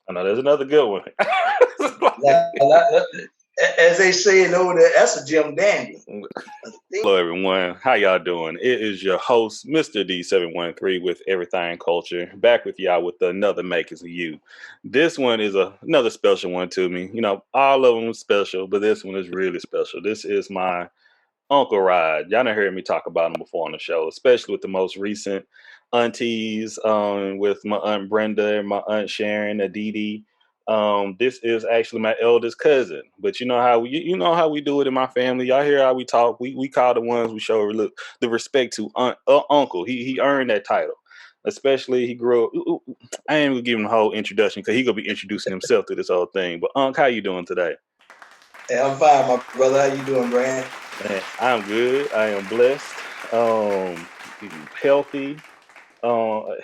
I know there's another good one. As they say over there, that's a Jim Dandy. Hello, everyone. How y'all doing? It is your host, Mr. D713 with Everythang Culture, back with y'all with another Makers of You. This one is another special one to me. You know, all of them are special, but this one is really special. This is my Uncle Rod. Y'all done heard me talk about him before on the show, especially with the most recent aunties, with my Aunt Brenda and my Aunt Sharon, Aditi. This is actually my eldest cousin, but you know how we do it in my family. Y'all hear how we talk. We call the ones we show the respect to uncle. He earned that title. Especially he grew up. I ain't gonna give him the whole introduction because he gonna be introducing himself to this whole thing. But Unc, how you doing today? Hey, I'm fine, my brother. How you doing, Brand? Man, I'm good. I am blessed. Healthy.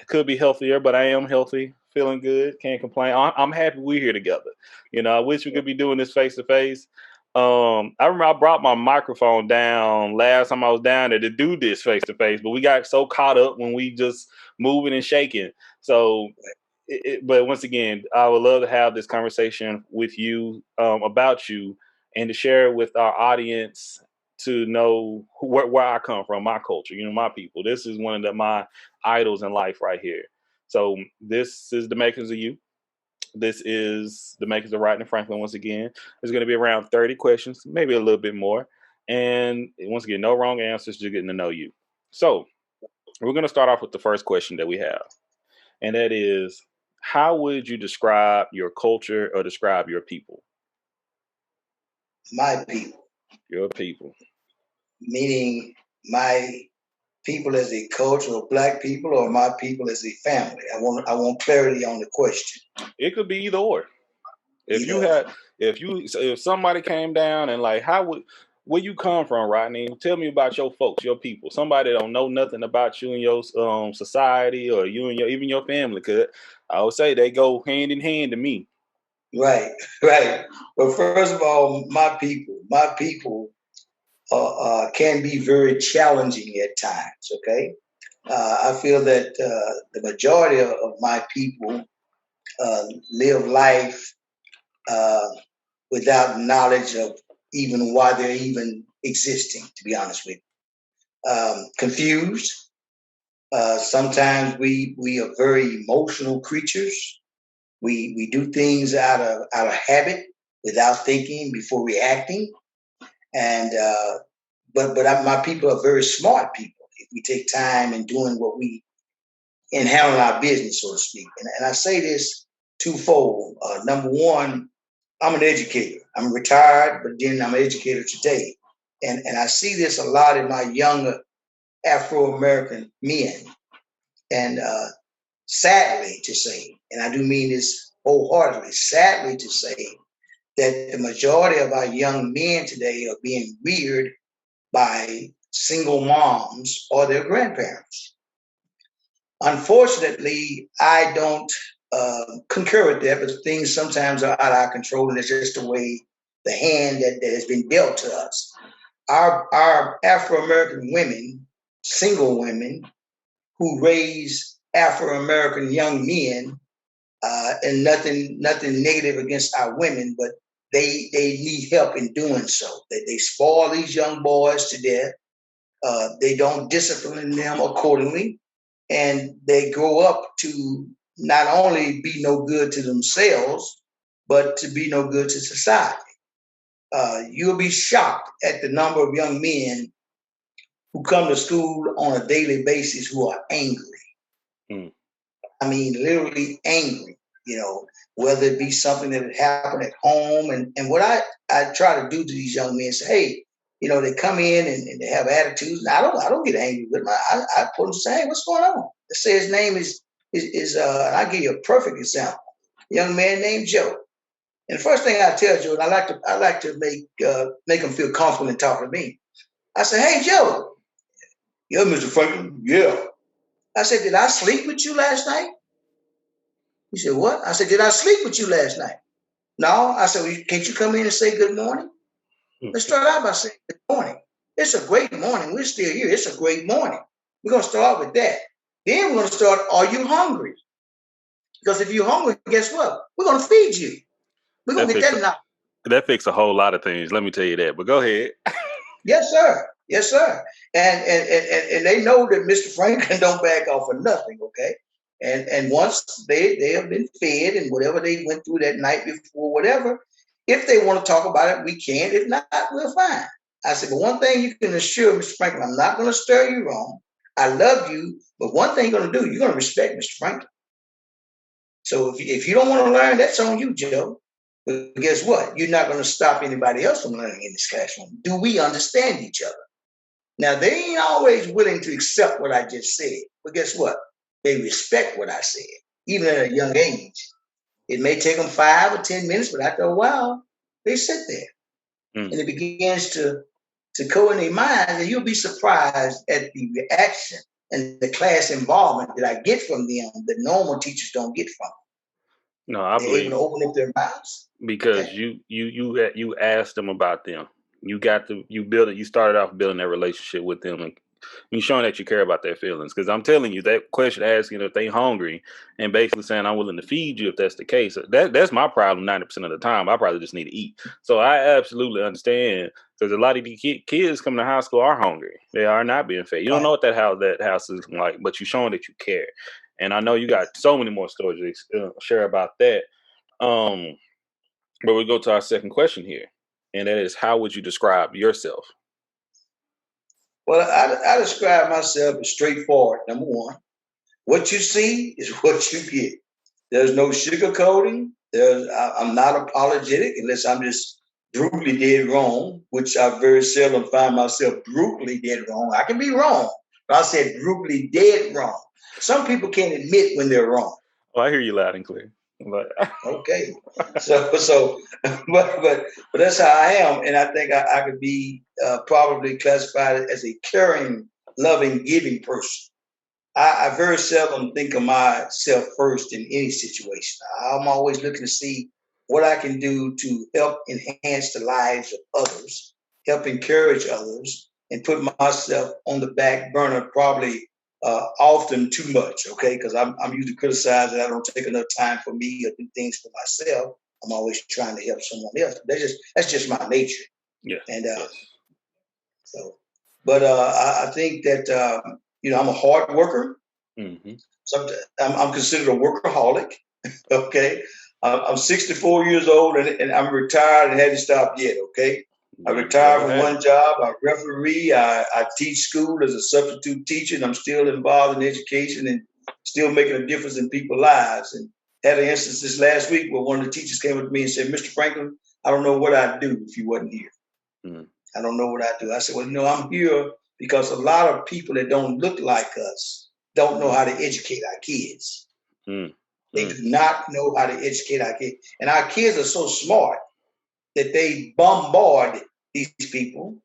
Could be healthier, but I am healthy. Feeling good. Can't complain. I'm happy we're here together. You know, I wish we could be doing this face to face. I remember I brought my microphone down last time I was down there to do this face to face, but we got so caught up when we just moving and shaking. So, but once again, I would love to have this conversation with you about you and to share it with our audience to know where I come from, my culture, you know, my people. This is one of my idols in life right here. So this is the makers of you. This is the makers of Rodney Franklin. Once again, there's going to be around 30 questions, maybe a little bit more. And once again, no wrong answers, just getting to know you. So we're going to start off with the first question that we have. And that is, how would you describe your culture or describe your people? My people. Your people. Meaning my people as a culture of Black people, or my people as a family. I want clarity on the question. It could be either or. If somebody came down and like, where you come from, Rodney? Tell me about your folks, your people. Somebody that don't know nothing about you and your society, or you and even your family. Cause I would say they go hand in hand to me. Right. Well, first of all, my people can be very challenging at times. Okay, I feel that the majority of my people live life without knowledge of even why they're even existing. To be honest with you, confused. Sometimes we are very emotional creatures. We do things out of habit without thinking before reacting. And my people are very smart people. If we take time in doing what we in handling our business, so to speak. And I say this twofold. Number one, I'm an educator. I'm retired, but then I'm an educator today. And I see this a lot in my younger Afro-American men. And sadly to say, and I do mean this wholeheartedly, sadly to say, that the majority of our young men today are being reared by single moms or their grandparents. Unfortunately, I don't concur with that, but things sometimes are out of our control, and it's just the way the hand that has been dealt to us. Our Afro-American women, single women, who raise Afro-American young men, and nothing negative against our women, but they need help in doing so. They spoil these young boys to death. They don't discipline them accordingly, and they grow up to not only be no good to themselves, but to be no good to society. You'll be shocked at the number of young men who come to school on a daily basis who are angry. I mean, literally angry, whether it be something that happened at home. And what I try to do to these young men, say, hey, they come in and they have attitudes. And I don't get angry with them. I pull them and say, hey, what's going on? Let's say his name is I'll give you a perfect example. A young man named Joe. And the first thing I tell Joe, and I like to make him feel comfortable and talk to me. I say, hey, Joe. Yeah, Mr. Franklin. Yeah. I said, did I sleep with you last night? He said, what? I said, did I sleep with you last night? No. I said, well, can't you come in and say good morning? Let's start out by saying good morning. It's a great morning. We're still here. It's a great morning. We're going to start with that. Then we're going to start, are you hungry? Because if you're hungry, guess what? We're going to feed you. We're going to get that knowledge. That fixes a whole lot of things. Let me tell you that. But go ahead. Yes, sir. Yes, sir. And they know that Mr. Franklin don't back off of nothing, okay? And once they have been fed and whatever they went through that night before, whatever, if they want to talk about it, we can. If not, we're fine. I said, but one thing you can assure Mr. Franklin, I'm not going to stir you wrong. I love you, but one thing you're going to do, you're going to respect Mr. Franklin. So if you don't want to learn, that's on you, Joe. But guess what? You're not going to stop anybody else from learning in this classroom. Do we understand each other? Now, they ain't always willing to accept what I just said. But guess what? They respect what I said, even at a young age. It may take them 5 or 10 minutes, but after a while, they sit there. And it begins to go in their mind, and you'll be surprised at the reaction and the class involvement that I get from them that normal teachers don't get from them. No, I believe able to open up their mouths because you asked them about them. You started off building that relationship with them, and you showing that you care about their feelings. Because I'm telling you, that question asking if they hungry and basically saying I'm willing to feed you if that's the case. That's my problem 90% of the time. I probably just need to eat. So I absolutely understand, because a lot of these kids coming to high school are hungry. They are not being fed. You don't know what that house is like, but you're showing that you care. And I know you got so many more stories to share about that. But we go to our second question here, and that is, how would you describe yourself? Well, I describe myself as straightforward. Number one, what you see is what you get. There's no sugarcoating. I'm not apologetic unless I'm just brutally dead wrong, which I very seldom find myself brutally dead wrong. I can be wrong, but I said brutally dead wrong. Some people can't admit when they're wrong. Well, I hear you loud and clear. But okay, but that's how I am, and I think I could be probably classified as a caring, loving, giving person. I very seldom think of myself first in any situation. I'm always looking to see what I can do to help enhance the lives of others, help encourage others, and put myself on the back burner probably often too much, okay? Because I'm usually criticized that I don't take enough time for me or do things for myself. I'm always trying to help someone else. That's just my nature. Yeah. And I think that I'm a hard worker. Mm-hmm. Sometimes I'm considered a workaholic. Okay, I'm 64 years old and I'm retired and haven't stopped yet. Okay. I retired from one job. I referee. I teach school as a substitute teacher, and I'm still involved in education and still making a difference in people's lives. And had an instance this last week where one of the teachers came up to me and said, "Mr. Franklin, I don't know what I'd do if you wasn't here. I don't know what I'd do." I said, "Well, I'm here because a lot of people that don't look like us don't know how to educate our kids. They do not know how to educate our kids. And our kids are so smart that they bombard these people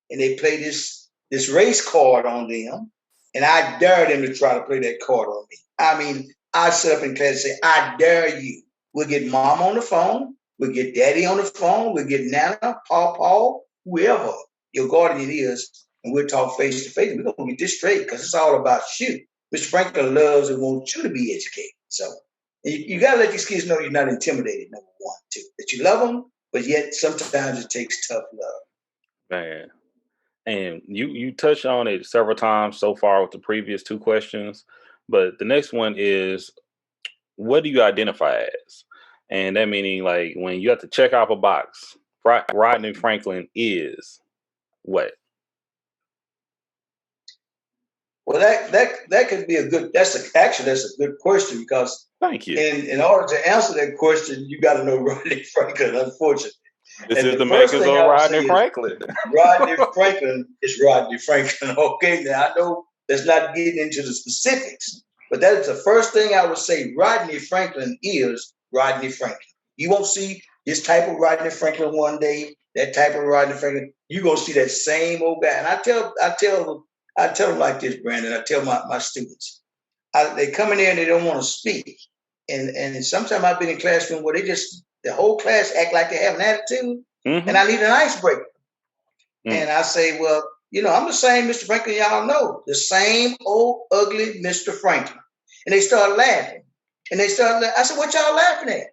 and they play this race card on them. And I dare them to try to play that card on me. I mean, I sit up in class and say, I dare you. We'll get mom on the phone. We'll get daddy on the phone. We'll get Nana, Paw, whoever your guardian is, and we'll talk face to face. We're going to get this straight because it's all about you. Mr. Franklin loves and wants you to be educated. So you got to let these kids know you're not intimidated, number one, too. That you love them, but yet sometimes it takes tough love. Man. And you touched on it several times so far with the previous two questions. But the next one is, what do you identify as? And that meaning, like, when you have to check off a box, Rodney Franklin is what? Well, that could be that's a good question, because thank you. In order to answer that question, you got to know Rodney Franklin, unfortunately. This is the makers of Rodney Franklin. Rodney Franklin is Rodney Franklin. Okay, now I know that's not getting into the specifics, but that is the first thing I would say. Rodney Franklin is Rodney Franklin. You won't see this type of Rodney Franklin one day, that type of Rodney Franklin. You're going to see that same old guy. And I tell them like this, Brandon. I tell my students, they come in there and they don't want to speak. And sometimes I've been in classroom where the whole class act like they have an attitude, and I need an icebreaker. And I say, well, I'm the same Mr. Franklin y'all know, the same old ugly Mr. Franklin. And they start laughing. And they started, I said, what y'all laughing at?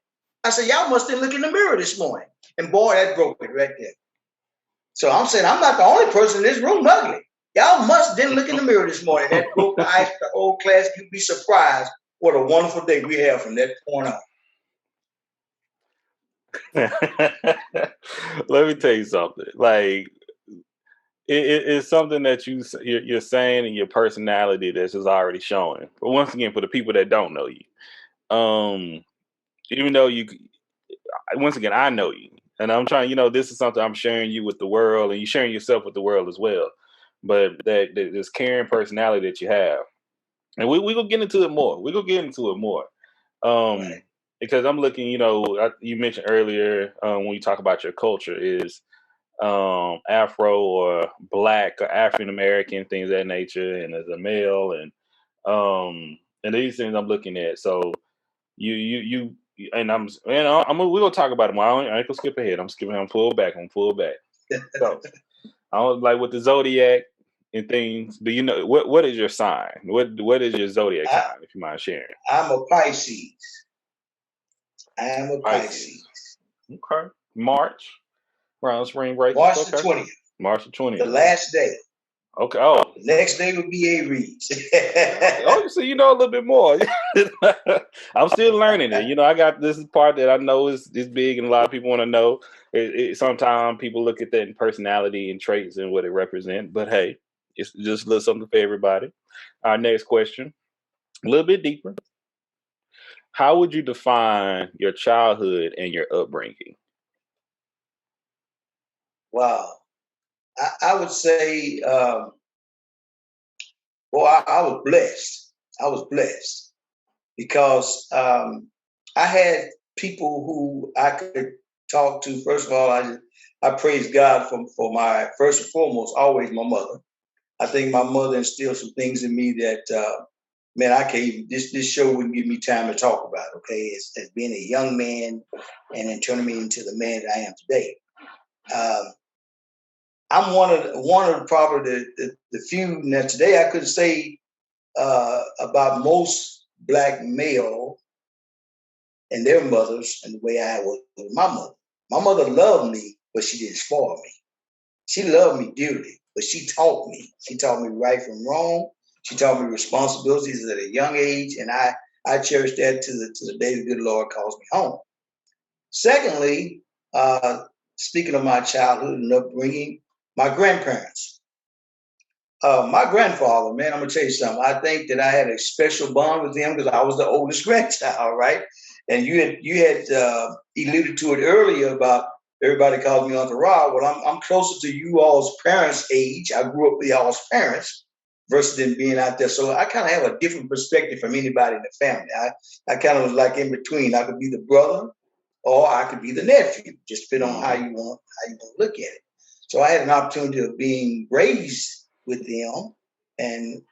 I said, y'all must have looked in the mirror this morning. And boy, that broke it right there. So I'm saying, I'm not the only person in this room ugly. Y'all must didn't look in the mirror this morning. That broke the ice, the whole class. You'd be surprised what a wonderful day we have from that point on. Let me tell you something. Like, it's something that you're saying in your personality that's just already showing. But once again, for the people that don't know you, even though once again, I know you, and I'm trying. This is something I'm sharing you with the world, and you're sharing yourself with the world as well. But that this caring personality that you have, and we gonna get into it more. We gonna get into it more, Right. because I'm looking. You mentioned earlier when you talk about your culture is Afro or Black or African American, things of that nature, and as a male, and these things I'm looking at. So you and we're gonna talk about it more. I ain't gonna skip ahead. I'm pull back. So I was like with the Zodiac and things. Do you know what is your sign? What is your Zodiac sign, if you mind sharing? I'm a Pisces. I am a Pisces. Okay. March. Around spring break. March the 20th. March the 20th. The last day. Okay. Oh. The next day would be Aries. Oh, so you know a little bit more. I'm still learning it. I got this part that I know is big, and a lot of people want to know. Sometimes people look at that in personality and traits and what it represents. But hey, it's just a little something for everybody. Our next question, a little bit deeper. How would you define your childhood and your upbringing? Wow. I would say, I was blessed. I was blessed because I had people who I could talk to. First of all, I praise God for my, first and foremost, always my mother. I think my mother instilled some things in me that, man, I can't even, this show wouldn't give me time to talk about, okay? As being a young man and then turning me into the man that I am today. I'm one of probably the few. Now today I could say about most Black male and their mothers and the way I was with my mother. My mother loved me, but she didn't spoil me. She loved me dearly, but she taught me. She taught me right from wrong. She taught me responsibilities at a young age, and I cherish that to the day the good Lord calls me home. Secondly, speaking of my childhood and upbringing, my grandparents. My grandfather, man, I'm gonna tell you something. I think that I had a special bond with him because I was the oldest grandchild, right? And you had alluded to it earlier about everybody calls me Uncle Rob. Well, I'm closer to you all's parents' age. I grew up with y'all's parents versus them being out there. So I kind of have a different perspective from anybody in the family. I kind of was like in between. I could be the brother or I could be the nephew, just depending on how you want to look at it. So I had an opportunity of being raised with them, and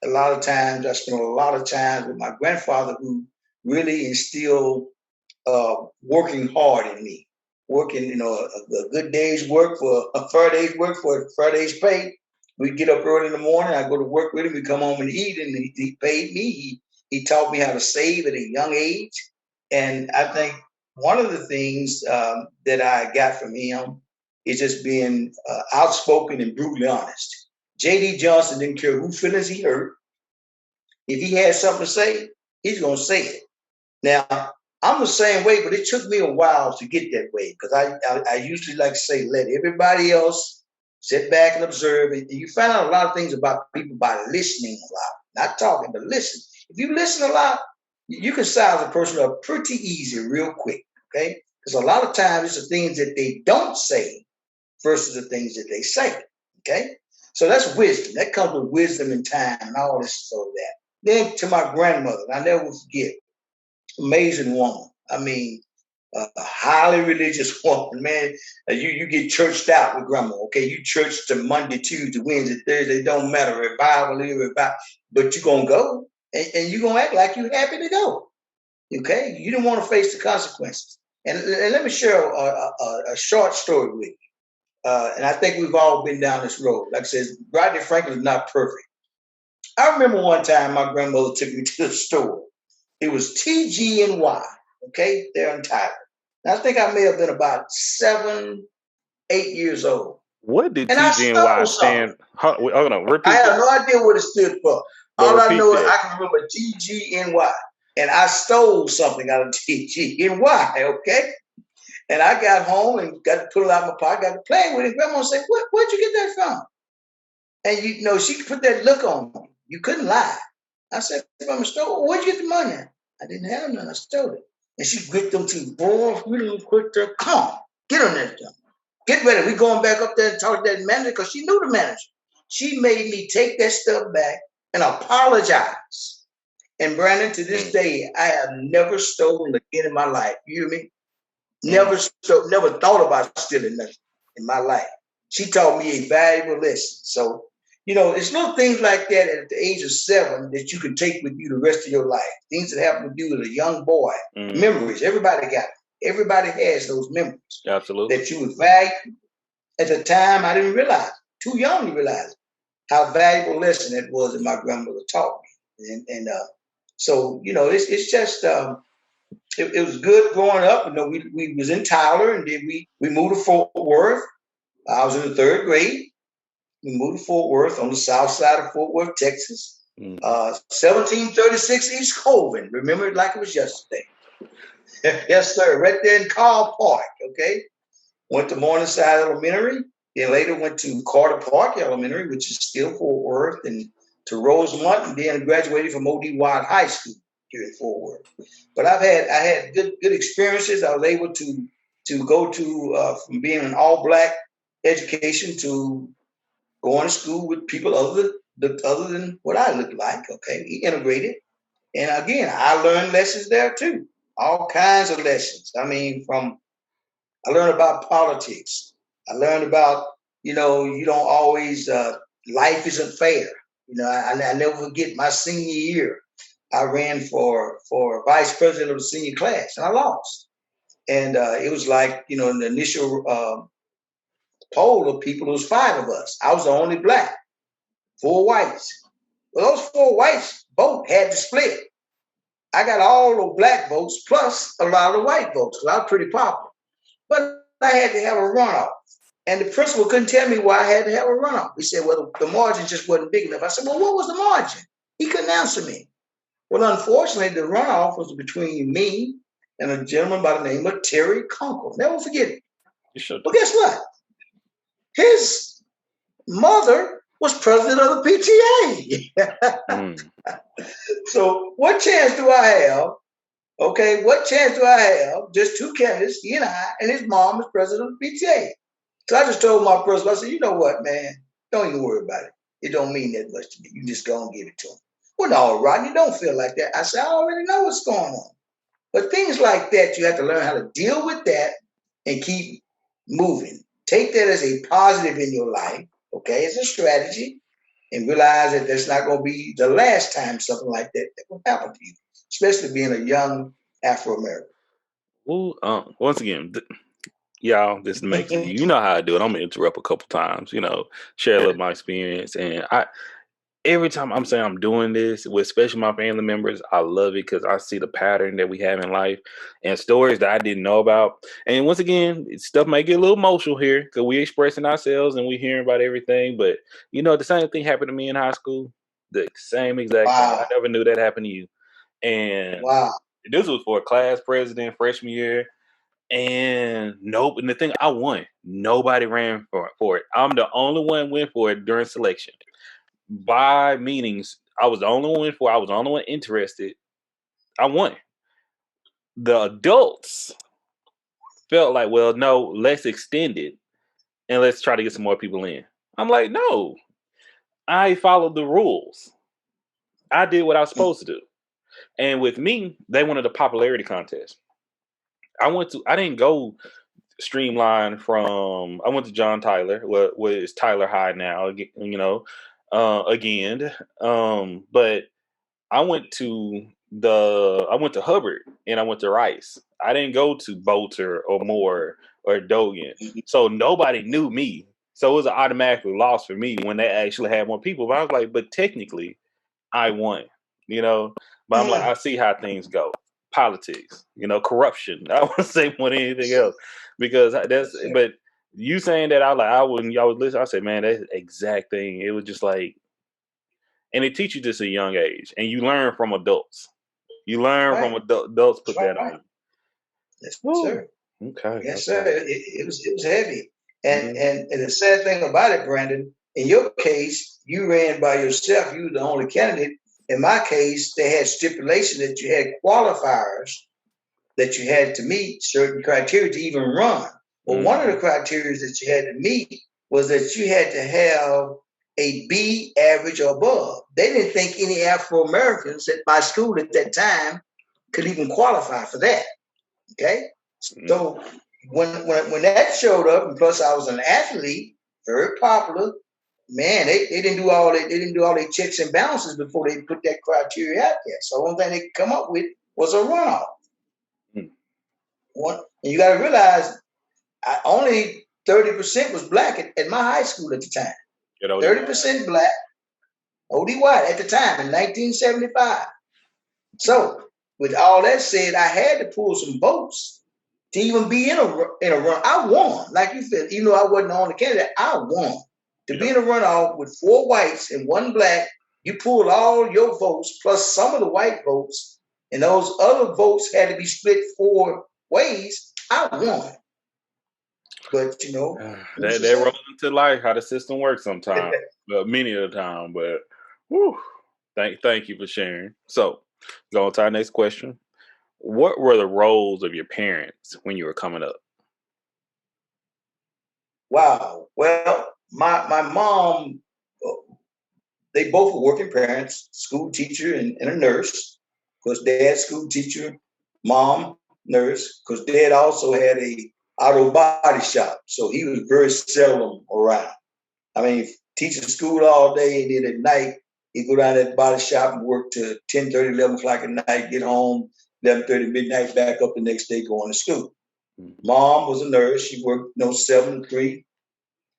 a lot of times I spent a lot of time with my grandfather, who really instilled working hard in me. Working, a good day's work for a fair day's work for a fair day's pay. We get up early in the morning. I go to work with him. We come home and eat, and he paid me. He taught me how to save at a young age, and I think one of the things that I got from him is just being outspoken and brutally honest. J.D. Johnson didn't care whose feelings he hurt. If he had something to say, he's going to say it. Now, I'm the same way, but it took me a while to get that way because I usually like to say, let everybody else sit back and observe. And you find out a lot of things about people by listening a lot, not talking, but listen. If you listen a lot, you can size a person up pretty easy real quick, okay? Because a lot of times it's the things that they don't say versus the things that they say, okay? So that's wisdom. That comes with wisdom and time and all this sort of that. Then to my grandmother, I never will forget, amazing woman. I mean, a highly religious woman, man. You get churched out with grandma, okay? You church to Monday, Tuesday, Wednesday, Thursday, don't matter, revival, but you're going to go and you're going to act like you're happy to go, okay? You don't want to face the consequences. And let me share a short story with you. And I think we've all been down this road. Like I said, Rodney Franklin is not perfect. I remember one time my grandmother took me to the store. It was TGNY. Okay, they're Untitled. And I think I may have been about 7, 8 years old. What did And I stole TGNY something. stand? Hold on, I repeat have that. no idea what it stood for. But All I repeat know is that. I can remember TGNY. And I stole something out of TGNY, okay? And I got home and got to pull it out of my pocket, got to play with it. Grandma said, where'd you get that from? And you know, she put that look on me. You couldn't lie. I said, from a store, where'd you get the money at? I didn't have none, I stole it. And she gripped them two boys really quick there. Come on, get on that stuff. Get ready. We going back up there and talk to that manager because she knew the manager. She made me take that stuff back and apologize. And Brandon, to this day, I have never stolen again in my life. You hear me? Never thought about stealing nothing in my life. She taught me a valuable lesson. So, you know, it's little things like that at the age of 7 that you can take with you the rest of your life. Things that happen to you as a young boy. Memories. Everybody got it. Everybody has those memories. Absolutely. That you would value. At the time, I didn't realize. Too young to realize how valuable lesson it was that my grandmother taught me. So, you know, it's just it was good growing up. You know, we was in Tyler, and then we moved to Fort Worth. I was in the 3rd grade. We moved to Fort Worth on the south side of Fort Worth, Texas. 1736 East Colvin. Remember it like it was yesterday. Yes, sir. Right there in Carl Park. Okay. Went to Morningside Elementary. Then later went to Carter Park Elementary, which is still Fort Worth, and to Rosemont, and then graduated from O.D. Wild High School here in Fort Worth. But I had good experiences. I was able to go to from being an all-black education to going to school with people other than what I looked like. Okay, we integrated, and again, I learned lessons there too. All kinds of lessons. I mean, I learned about politics. I learned about, you know, you don't always, life isn't fair. You know, I never forget my senior year. I ran for vice president of the senior class, and I lost. And it was like, you know, in the initial poll of people, it was 5 of us. I was the only black, 4 whites. Well, those 4 whites vote had to split. I got all the black votes plus a lot of white votes because I was pretty popular. But I had to have a runoff. And the principal couldn't tell me why I had to have a runoff. He said, well, the margin just wasn't big enough. I said, well, what was the margin? He couldn't answer me. Well, unfortunately, the runoff was between me and a gentleman by the name of Terry Conkle. Never forget it. But guess what? His mother was president of the PTA. So what chance do I have? Okay, what chance do I have? Just 2 candidates, he and I, and his mom is president of the PTA. So I just told my principal, I said, you know what, man? Don't even worry about it. It don't mean that much to me. You just go and give it to him. Well, no, Rodney, don't feel like that. I said, I already know what's going on. But things like that, you have to learn how to deal with that and keep moving. Take that as a positive in your life, okay, as a strategy, and realize that that's not going to be the last time something like that will happen to you, especially being a young Afro-American. Well, once again, y'all, this makes it. You know how I do it. I'm gonna interrupt a couple times. You know, share a little of my experience, and every time I'm saying I'm doing this with especially my family members, I love it because I see the pattern that we have in life and stories that I didn't know about. And once again, stuff might get a little emotional here because we expressing ourselves and we hearing about everything. But you know, the same thing happened to me in high school. The same exact thing. I never knew that happened to you. And this was for a class president freshman year. And nope. And the thing, I won. Nobody ran for it. I'm the only one went for it during selection. By meetings, I was the only one for. I was the only one interested. I won. The adults felt like, well, no, let's extend it and let's try to get some more people in. I'm like, no, I followed the rules. I did what I was supposed to do. And with me, they wanted a popularity contest. I didn't go streamline from. I went to John Tyler, what is Tyler High now, you know, again. But I went to Hubbard and I went to Rice. I didn't go to Bolter or Moore or Dogan. So nobody knew me. So it was an automatic loss for me when they actually had more people. But I was like, but technically I won, you know. But I'm like, I see how things go. Politics, corruption. I wouldn't say more than anything else because that's. But you saying that, I wouldn't. Y'all would listen. I said, man, that's the exact thing. It was just like, and they teach you this at a young age, and you learn from adults. You learn from adults. Put that on. Yes, Woo. sir. Okay. Yes, sir. It was heavy, and the sad thing about it, Brandon, in your case, you ran by yourself. You were the only candidate. In my case, they had stipulation that you had qualifiers that you had to meet certain criteria to even run. Well, one of the criteria that you had to meet was that you had to have a B average or above. They didn't think any Afro-Americans at my school at that time could even qualify for that. Okay. So when that showed up, and plus I was an athlete, very popular, man, they didn't do all their checks and balances before they put that criteria out there. So one thing they could come up with was a runoff. And you got to realize, only 30% was black at my high school at the time. 30% black, OD white at the time in 1975. So with all that said, I had to pull some votes to even be in a run. I won, like you said, even though I wasn't on the candidate, I won. To be in a runoff with 4 whites and 1 black, you pulled all your votes plus some of the white votes, and those other votes had to be split 4 ways. I won. But they roll into life how the system works sometimes, many of the time. But thank you for sharing. So, go on to our next question. What were the roles of your parents when you were coming up? Wow. Well, my mom, they both were working parents, school teacher and a nurse. Because dad, school teacher, mom, nurse. Because dad also had a auto body shop, so he was very seldom around. I mean, teaching school all day, and then at night he'd go down to that body shop and work till 10:30, 11 o'clock at night, get home 11:30 midnight, back up the next day going to school. Mom was a nurse. She worked 7 to 3.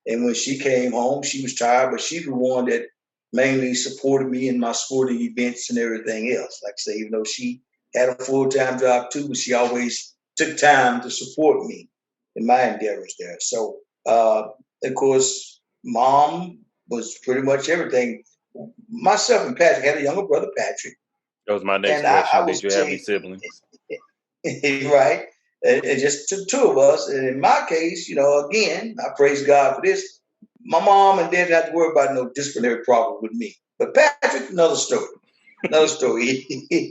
And when she came home, she was tired, but she was the one that mainly supported me in my sporting events and everything else. Like I say, even though she had a full-time job too, but she always took time to support me in my endeavors there. So, of course, mom was pretty much everything. Myself and Patrick had a younger brother, Patrick. That was my next question. Did you have any siblings? Right. And just the 2 of us. And in my case, again, I praise God for this. My mom and dad didn't have to worry about no disciplinary problem with me. But Patrick, another story. Another story.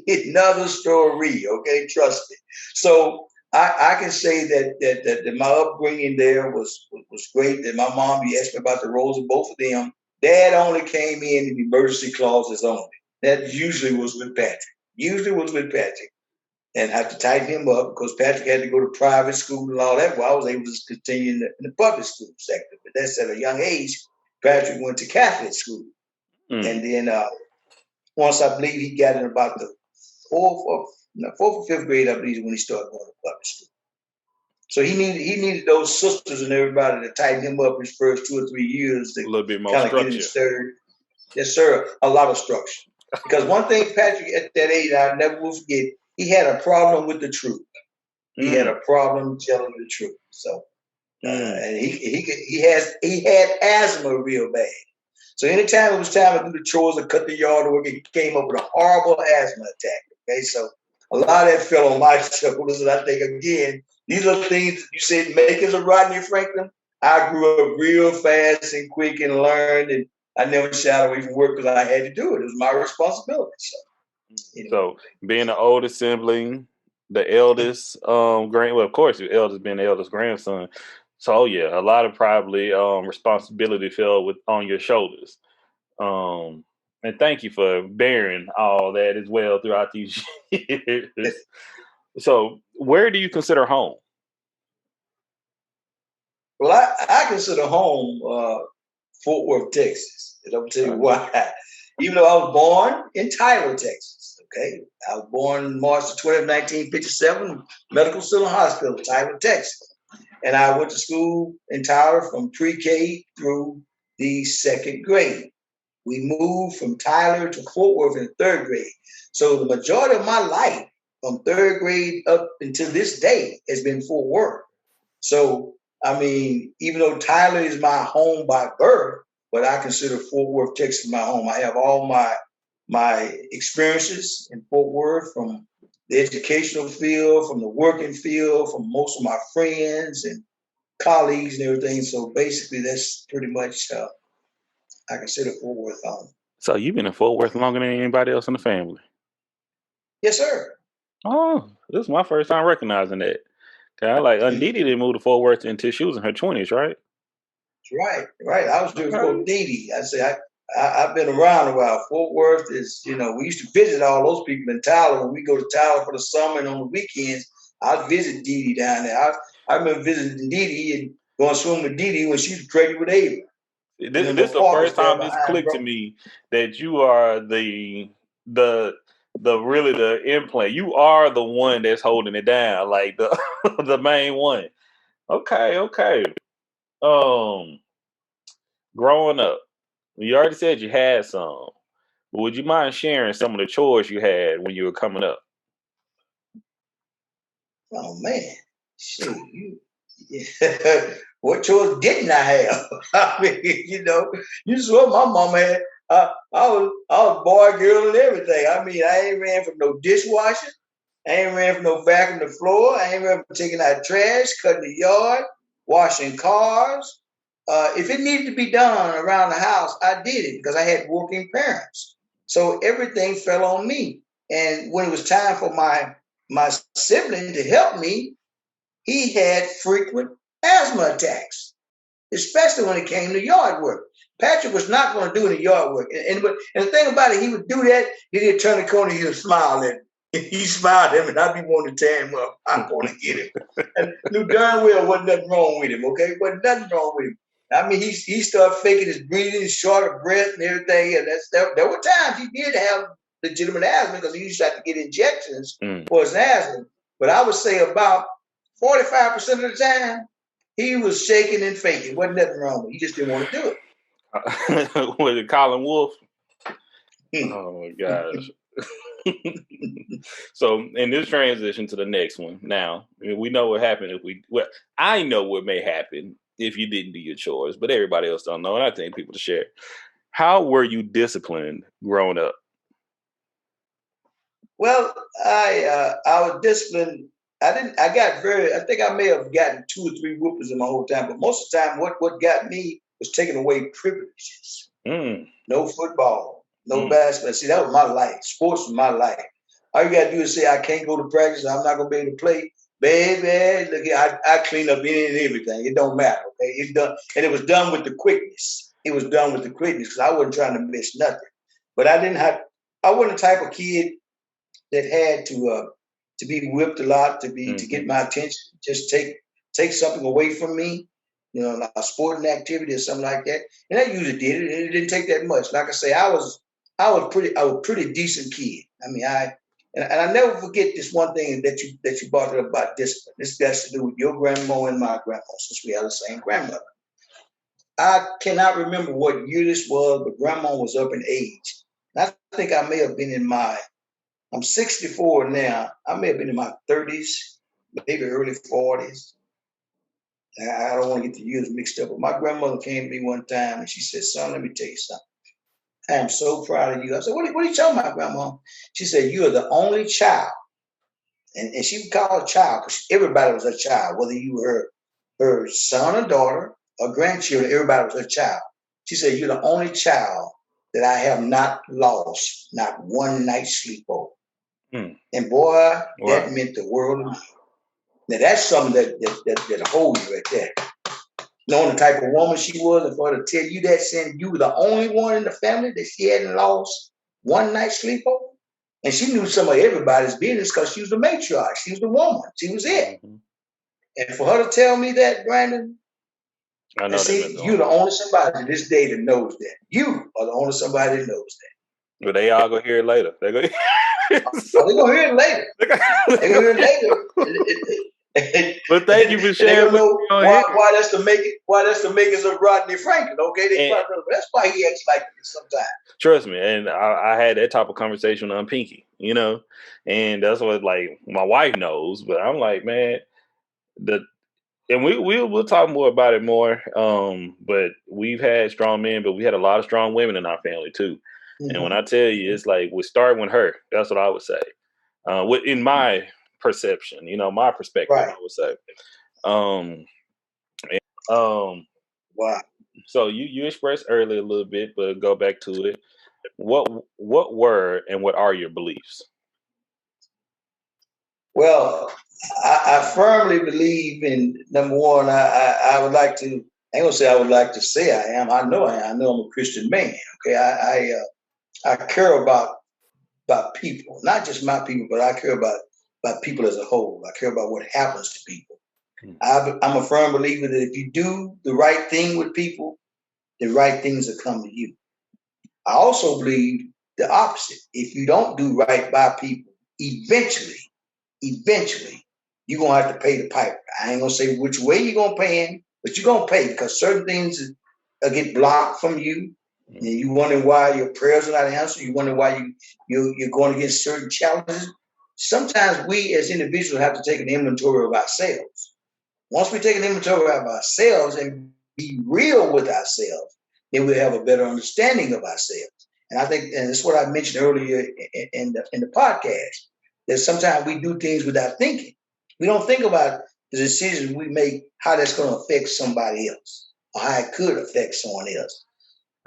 Another story. Okay, trust me. So I can say that my upbringing there was great. That my mom, you asked me about the roles of both of them. Dad only came in emergency clauses only. That usually was with Patrick. And had to tighten him up because Patrick had to go to private school and all that. Well, I was able to continue in the public school sector. But that's at a young age. Patrick went to Catholic school. And then once I believe he got in about the 4th or 5th grade, I believe, when he started going to public school. So he needed those sisters and everybody to tighten him up his first 2 or 3 years. To a little bit more kind of structure. Get him stirred. Yes, sir. A lot of structure. Because one thing Patrick at that age, I never will forget, he had a problem with the truth. He had a problem telling the truth. So, and he had asthma real bad. So anytime it was time to do the chores or cut the yard work, he came up with a horrible asthma attack. Okay, so a lot of that fell on my shoulders, and I think again, these are things that you said make us a Rodney Franklin. I grew up real fast and quick and learned, and I never shied away from work because I had to do it. It was my responsibility. So being the oldest sibling, the eldest of course, your eldest being the eldest grandson. So yeah, a lot of probably responsibility fell on your shoulders. And thank you for bearing all that as well throughout these years. So where do you consider home? Well, I consider home Fort Worth, Texas. And I'll tell you why. Even though I was born in Tyler, Texas. Okay, I was born March the 20th, 1957, Medical Center Hospital, Tyler, Texas. And I went to school in Tyler from pre-K through the 2nd grade, we moved from Tyler to Fort Worth in third grade. So the majority of my life, from third grade up until this day, has been Fort Worth. So, I mean, even though Tyler is my home by birth, but I consider Fort Worth, Texas, my home. I have all my experiences in Fort Worth, from the educational field, from the working field, from most of my friends and colleagues and everything. So basically, that's pretty much I consider Fort Worth home. So you've been in Fort Worth longer than anybody else in the family. Yes, sir. Oh, this is my first time recognizing that. Okay, like Dee Dee didn't move to Fort Worth until she was in her 20s, right? Right. I was there before Dee Dee. I say I've been around a while. Fort Worth is, we used to visit all those people in Tyler. When we go to Tyler for the summer and on the weekends, I'd visit Dee Dee down there. I remember visiting Dee Dee and going swimming with Dee Dee when she was pregnant with Ava. This is the first time this clicked to me that you are the really the implant. You are the one that's holding it down, like the the main one. Okay. Growing up, you already said you had some, but would you mind sharing some of the chores you had when you were coming up? Oh man, shoot, what chores didn't I have? I mean, you saw my mama had. I was boy, girl, and everything. I mean, I ain't ran from no dishwashing. I ain't ran from no vacuuming the floor. I ain't ran from taking out trash, cutting the yard, washing cars. If it needed to be done around the house, I did it because I had working parents. So everything fell on me. And when it was time for my sibling to help me, he had frequent asthma attacks, especially when it came to yard work. Patrick was not going to do any yard work. And the thing about it, he would do that, he'd turn the corner, he would smile at me. He smiled at me, and I'd be wanting to tear him up. I'm going to get him. And knew darn well wasn't nothing wrong with him, okay? Wasn't nothing wrong with him. I mean, he started faking his breathing, short of breath and everything. And there were times he did have legitimate asthma because he used to have to get injections for his asthma. But I would say about 45% of the time, he was shaking and faking. Wasn't nothing wrong with it. He just didn't want to do it. Was it Colin Wolf? Oh my gosh. So in this transition to the next one, now we know what happened I know what may happen if you didn't do your chores, but everybody else don't know, and I think people to share. How were you disciplined growing up? Well, I was disciplined. I think I may have gotten 2 or 3 whoopers in my whole time, but most of the time what got me was taking away privileges. No football, no basketball. See, that was my life. Sports was my life. All you gotta do is say, I can't go to practice, I'm not gonna be able to play. Baby, look, I clean up any and everything. It don't matter. Okay, it's done, and it was done with the quickness. It was done with the quickness because I wasn't trying to miss nothing. But I wasn't the type of kid that had to be whipped a lot to get my attention. Just take something away from me, like a sporting activity or something like that. And I usually did it, and it didn't take that much. Like I say, I was a pretty decent kid. I mean, and I never forget this one thing that you brought up about discipline. This has to do with your grandma and my grandma, since we have the same grandmother. I cannot remember what year this was, but grandma was up in age. And I think I may have been I'm 64 now. I may have been in my 30s, maybe early 40s. I don't want to get the years mixed up, but my grandmother came to me one time and she said, son, let me tell you something. I am so proud of you. I said, what are you talking about, Grandma? She said, you are the only child. And she would call a child because everybody was a child, whether you were her son or daughter or grandchildren, everybody was a child. She said, you're the only child that I have not lost, not one night's sleep over. And boy, that meant the world to me. Now that's something that holds you right there. Knowing the type of woman she was, and for her to tell you that, saying you were the only one in the family that she hadn't lost one night's sleep over. And she knew some of everybody's business because she was the matriarch. She was the woman. She was it. And for her to tell me that, Brandon, I know you're the only somebody to this day that knows that. You are the only somebody that knows that. Well, they all go hear it later. They're going to hear it later. They're going to hear it later. But thank you for And they sharing don't with know me on here. why that's the makers of Rodney Franklin. Okay, they And probably that's why he acts like this sometimes. trust me, and I had that type of conversation on Pinky, and that's what like my wife knows. But I'm like, man, the and we'll talk more about it more. But we've had strong men, but we had a lot of strong women in our family too. And when I tell you, it's like we start with her. That's what I would say. In my perception, my perspective, Right. I would say. Um, um, Wow. so you expressed earlier a little bit, but go back to it. What were and what are your beliefs? Well, I firmly believe in number one. I would like to. I ain't gonna say I would like to say I am. I know I am. I know I'm a Christian man. Okay. I care about people, not just my people, but I care about people as a whole. I care about what happens to people. I'm a firm believer that if you do the right thing with people, the right things will come to you. I also believe the opposite. If you don't do right by people, eventually, you're gonna have to pay the piper. I ain't gonna say which way you're gonna pay him, but you're gonna pay because certain things get blocked from you. And you wonder why your prayers are not answered. You wonder why you're going against certain challenges. Sometimes we as individuals have to take an inventory of ourselves. Once we take an inventory of ourselves and be real with ourselves, then we'll have a better understanding of ourselves. And I think, and that's what I mentioned earlier in the podcast, that sometimes we do things without thinking. We don't think about the decisions we make, how that's going to affect somebody else, or how it could affect someone else.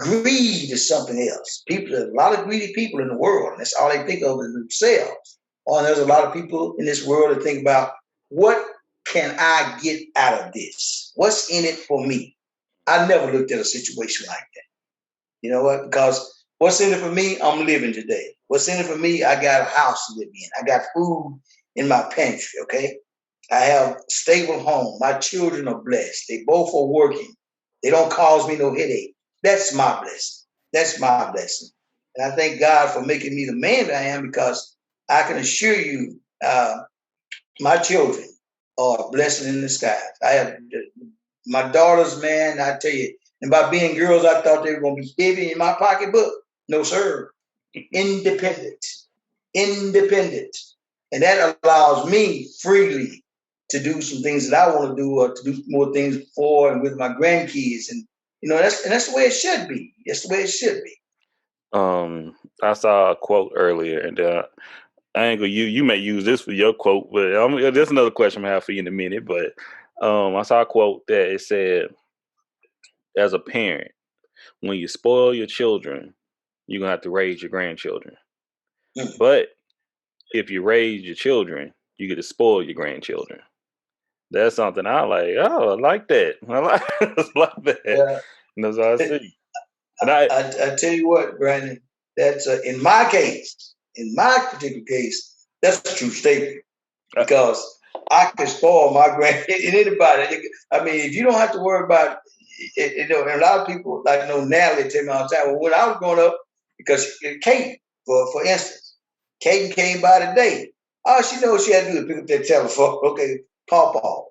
Greed is something else. There's a lot of greedy people in the world, and that's all they think of is themselves. Or there's a lot of people in this world that think about what can I get out of this? What's in it for me? I never looked at a situation like that. You know what? Because what's in it for me? I'm living today. What's in it for me? I got a house to live in. I got food in my pantry. Okay. I have a stable home. My children are blessed. They both are working. They don't cause me no headache. That's my blessing. That's my blessing. And I thank God for making me the man that I am because I can assure you, my children are a blessing in the skies. I have my daughters, man, I tell you, and by being girls, I thought they were going to be heavy in my pocketbook. No, sir. Independent. Independent. And that allows me freely to do some things that I want to do or to do more things for and with my grandkids. And, that's the way it should be. That's the way it should be. I saw a quote earlier, and I ain't gonna you may use this for your quote, but there's another question I have for you in a minute. But I saw a quote that it said, "As a parent, when you spoil your children, you're gonna have to raise your grandchildren. Mm. But if you raise your children, you get to spoil your grandchildren." That's something I like. Oh, I like that. I like, I like that. Yeah. And that's what I see. And I tell you what, Brandon, that's in my case, in my particular case, that's a true statement because I can spoil my grand and anybody. I mean, if you don't have to worry about it, and a lot of people like Natalie tell me all the time. Well, when I was growing up, because Kate, for instance, Kate came by today. All she knows she had to do is pick up that telephone. Okay, Paw.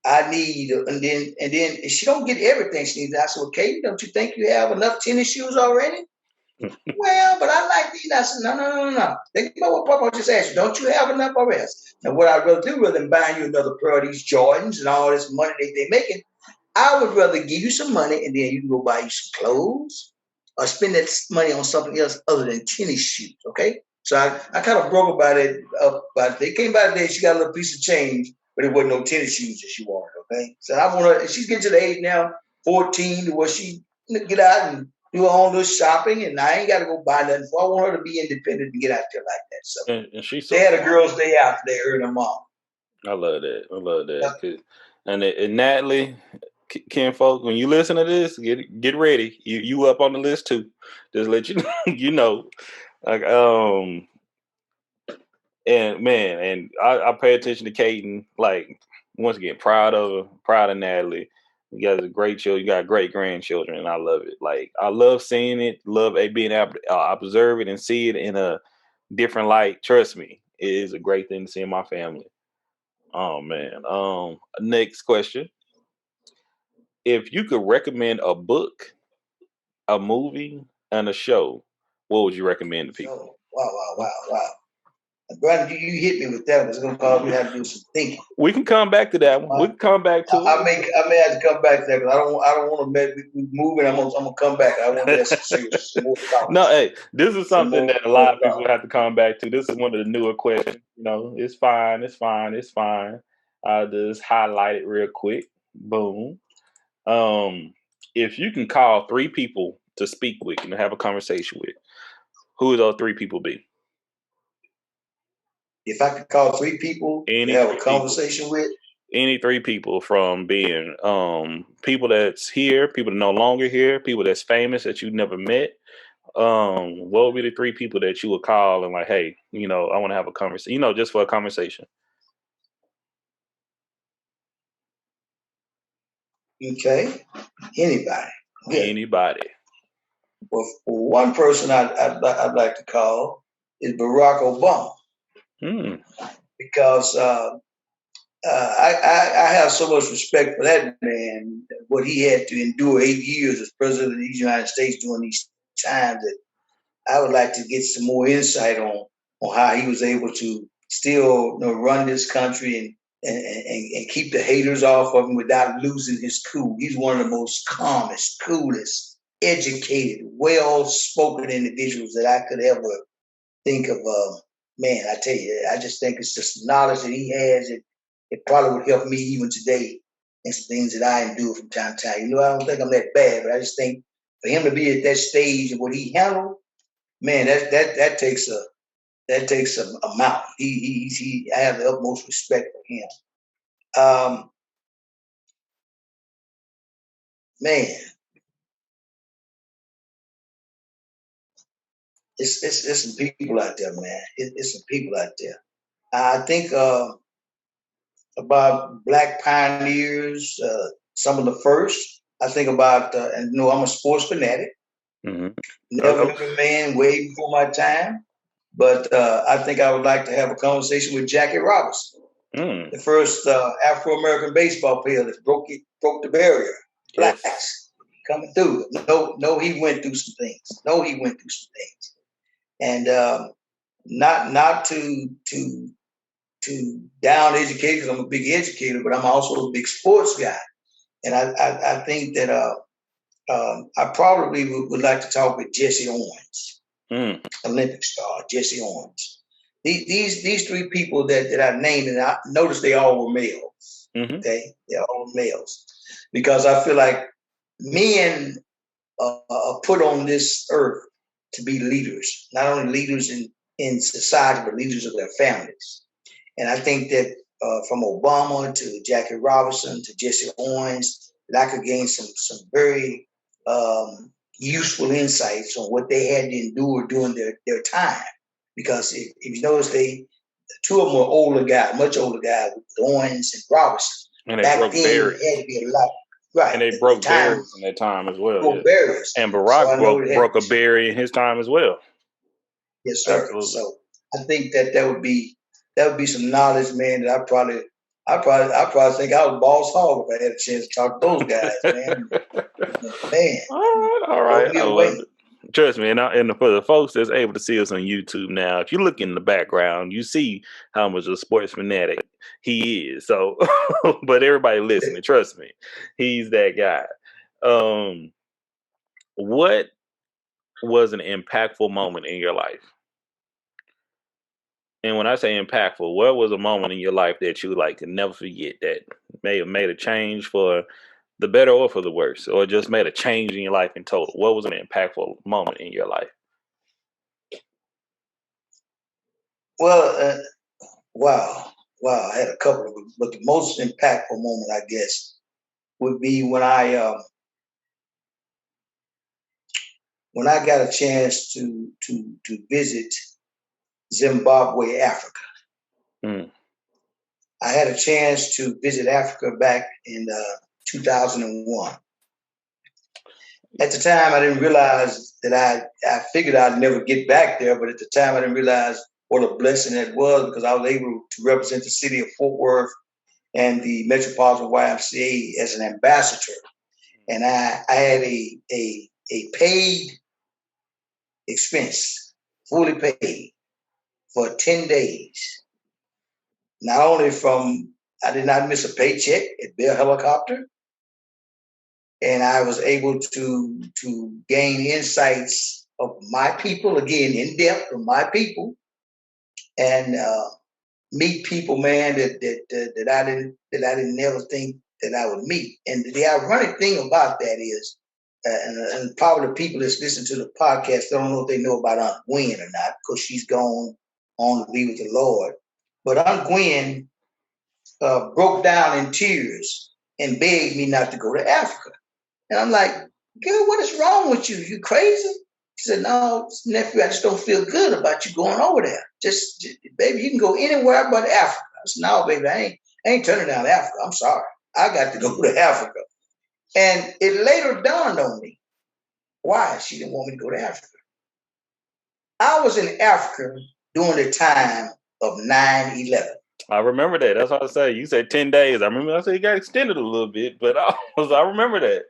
I need, and then she don't get everything she needs. I said, well, Katie, don't you think you have enough tennis shoes already? Well, but I like these. I said, no. Think about what Papa just asked you. Don't you have enough already? And what I'd rather do, rather than buying you another pair of these Jordans and all this money that they're making, I would rather give you some money and then you can go buy you some clothes or spend that money on something else other than tennis shoes. Okay. So I kind of broke about it. But they came by today. She got a little piece of change, but it wasn't no tennis shoes that she wanted. Okay. So I want her, she's getting to the age now, 14, to where she get out and do her own little shopping. And I ain't got to go buy nothing for her. I want her to be independent and get out there like that. So and she's they so had a girls' day out today, her and her mom. I love that. I love Yeah. that. And Natalie, Ken folk, when you listen to this, get ready. You up on the list too. Just let you know, like and man, and I pay attention to Kaden. Like once again, proud of her, proud of Natalie. You guys are great children. You got great grandchildren, and I love it. Like I love seeing it. Love being able to observe it and see it in a different light. Trust me, it is a great thing to see in my family. Oh man. Next question. If you could recommend a book, a movie, and a show, what would you recommend to people? So, wow. Brandon, you hit me with that one. It's going to cause me to have to do some thinking. We can come back to that one. We can come back to I may have to come back to that because I don't want to move it. I'm gonna come back. I want to have some serious, some more thoughts. No, hey, this is something that a lot of people thoughts. have to come back to. This is one of the newer questions. You know, it's fine. I'll just highlight it real quick. Boom. If you can call 3 people to speak with and have a conversation with, who would those 3 people be? If I could call 3 people to have a conversation with, any 3 people, from being people that's here, people that no longer here, people that's famous that you never met. What would be the 3 people that you would call and like, hey, you know, I want to have a conversation, you know, just for a conversation? okay, anybody. Good. Anybody. Well, one person I'd like to call is Barack Obama because I have so much respect for that man. What he had to endure 8 years as president of the United States during these times, that I would like to get some more insight on how he was able to still, you know, run this country and keep the haters off of him without losing his cool. He's one of the most calmest, coolest, educated, well-spoken individuals that I could ever think of. Man, I tell you, I just think it's just knowledge that he has. It probably would help me even today in some things that I endure from time to time. You know, I don't think I'm that bad, but I just think for him to be at that stage and what he handled, man, that takes a mountain. I have the utmost respect for him. Man, it's some people out there, man. It's some people out there. I think about Black pioneers, some of the first. I think about, and you know, I'm a sports fanatic. Mm-hmm. Never knew a man way before my time. But I think I would like to have a conversation with Jackie Robinson, the first Afro-American baseball player that broke the barrier. Yes. Blacks coming through. No, he went through some things. And not to down educate, because I'm a big educator, but I'm also a big sports guy. And I think that I probably would like to talk with Jesse Owens, Olympic star Jesse Owens. These 3 people that I named, and I noticed they all were males. Okay, they're all males, because I feel like men are put on this earth to be leaders, not only leaders in society, but leaders of their families. And I think that from Obama to Jackie Robinson to Jesse Owens, that I could gain some very useful insights on what they had to endure during their time. Because if you notice, 2 of them were older guys, much older guys, Owens and Robinson. And back then, it had to be a lot. Right. And they broke barriers in their time as well. Broke barriers. And Barack broke a barrier in his time as well. Yes, sir. Absolutely. So I think that would be some knowledge, man, that I probably think I was boss hog if I had a chance to talk to those guys, man. Man. All right. I love it. Trust me, and for the folks that's able to see us on YouTube now, if you look in the background, you see how much of a sports fanatic he is. So, but everybody listening, trust me, he's that guy. What was an impactful moment in your life? And when I say impactful, what was a moment in your life that you could never forget, that may have made a change for the better or for the worse, or just made a change in your life in total? What was an impactful moment in your life? Well, wow. I had a couple of them, but the most impactful moment, I guess, would be when I got a chance to visit Zimbabwe, Africa. I had a chance to visit Africa back in 2001. At the time, I didn't realize that I figured I'd never get back there, but at the time, I didn't realize what a blessing that was, because I was able to represent the city of Fort Worth and the Metropolitan YMCA as an ambassador. And I had a paid expense, fully paid, for 10 days. Not only I did not miss a paycheck at Bell Helicopter, and I was able to gain insights of my people, again, in depth of my people, and meet people, man, that I didn't never think that I would meet. And the ironic thing about that is, and probably the people that's listening to the podcast don't know if they know about Aunt Gwen or not, because she's gone on to be with the Lord. But Aunt Gwen broke down in tears and begged me not to go to Africa. And I'm like, girl, what is wrong with you? You crazy? She said, no, nephew, I just don't feel good about you going over there. Just baby, you can go anywhere but Africa. I said, no, baby, I ain't turning down Africa. I'm sorry. I got to go to Africa. And it later dawned on me why she didn't want me to go to Africa. I was in Africa during the time of 9/11. I remember that. That's what I say. You said 10 days. I remember I said you got extended a little bit, but I remember that.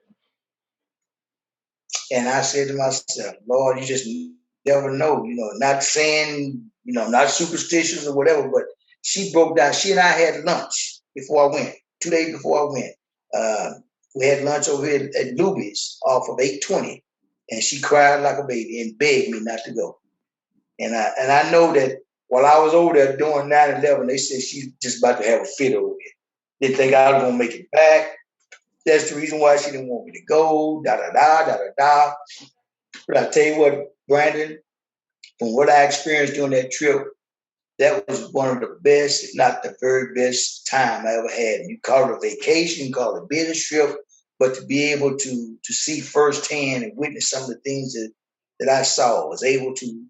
And I said to myself, Lord, you just never know, not saying, not superstitious or whatever, but she broke down. She and I had lunch before I went, 2 days before I went. We had lunch over here at Luby's off of 820. And she cried like a baby and begged me not to go. And I know that while I was over there doing 9/11, they said she's just about to have a fit over it. They think I was going to make it back. That's the reason why she didn't want me to go, da-da-da. But I tell you what, Brandon, from what I experienced during that trip, that was one of the best, if not the very best time I ever had. You call it a vacation, you call it a business trip, but to be able to see firsthand and witness some of the things that I saw, I was able to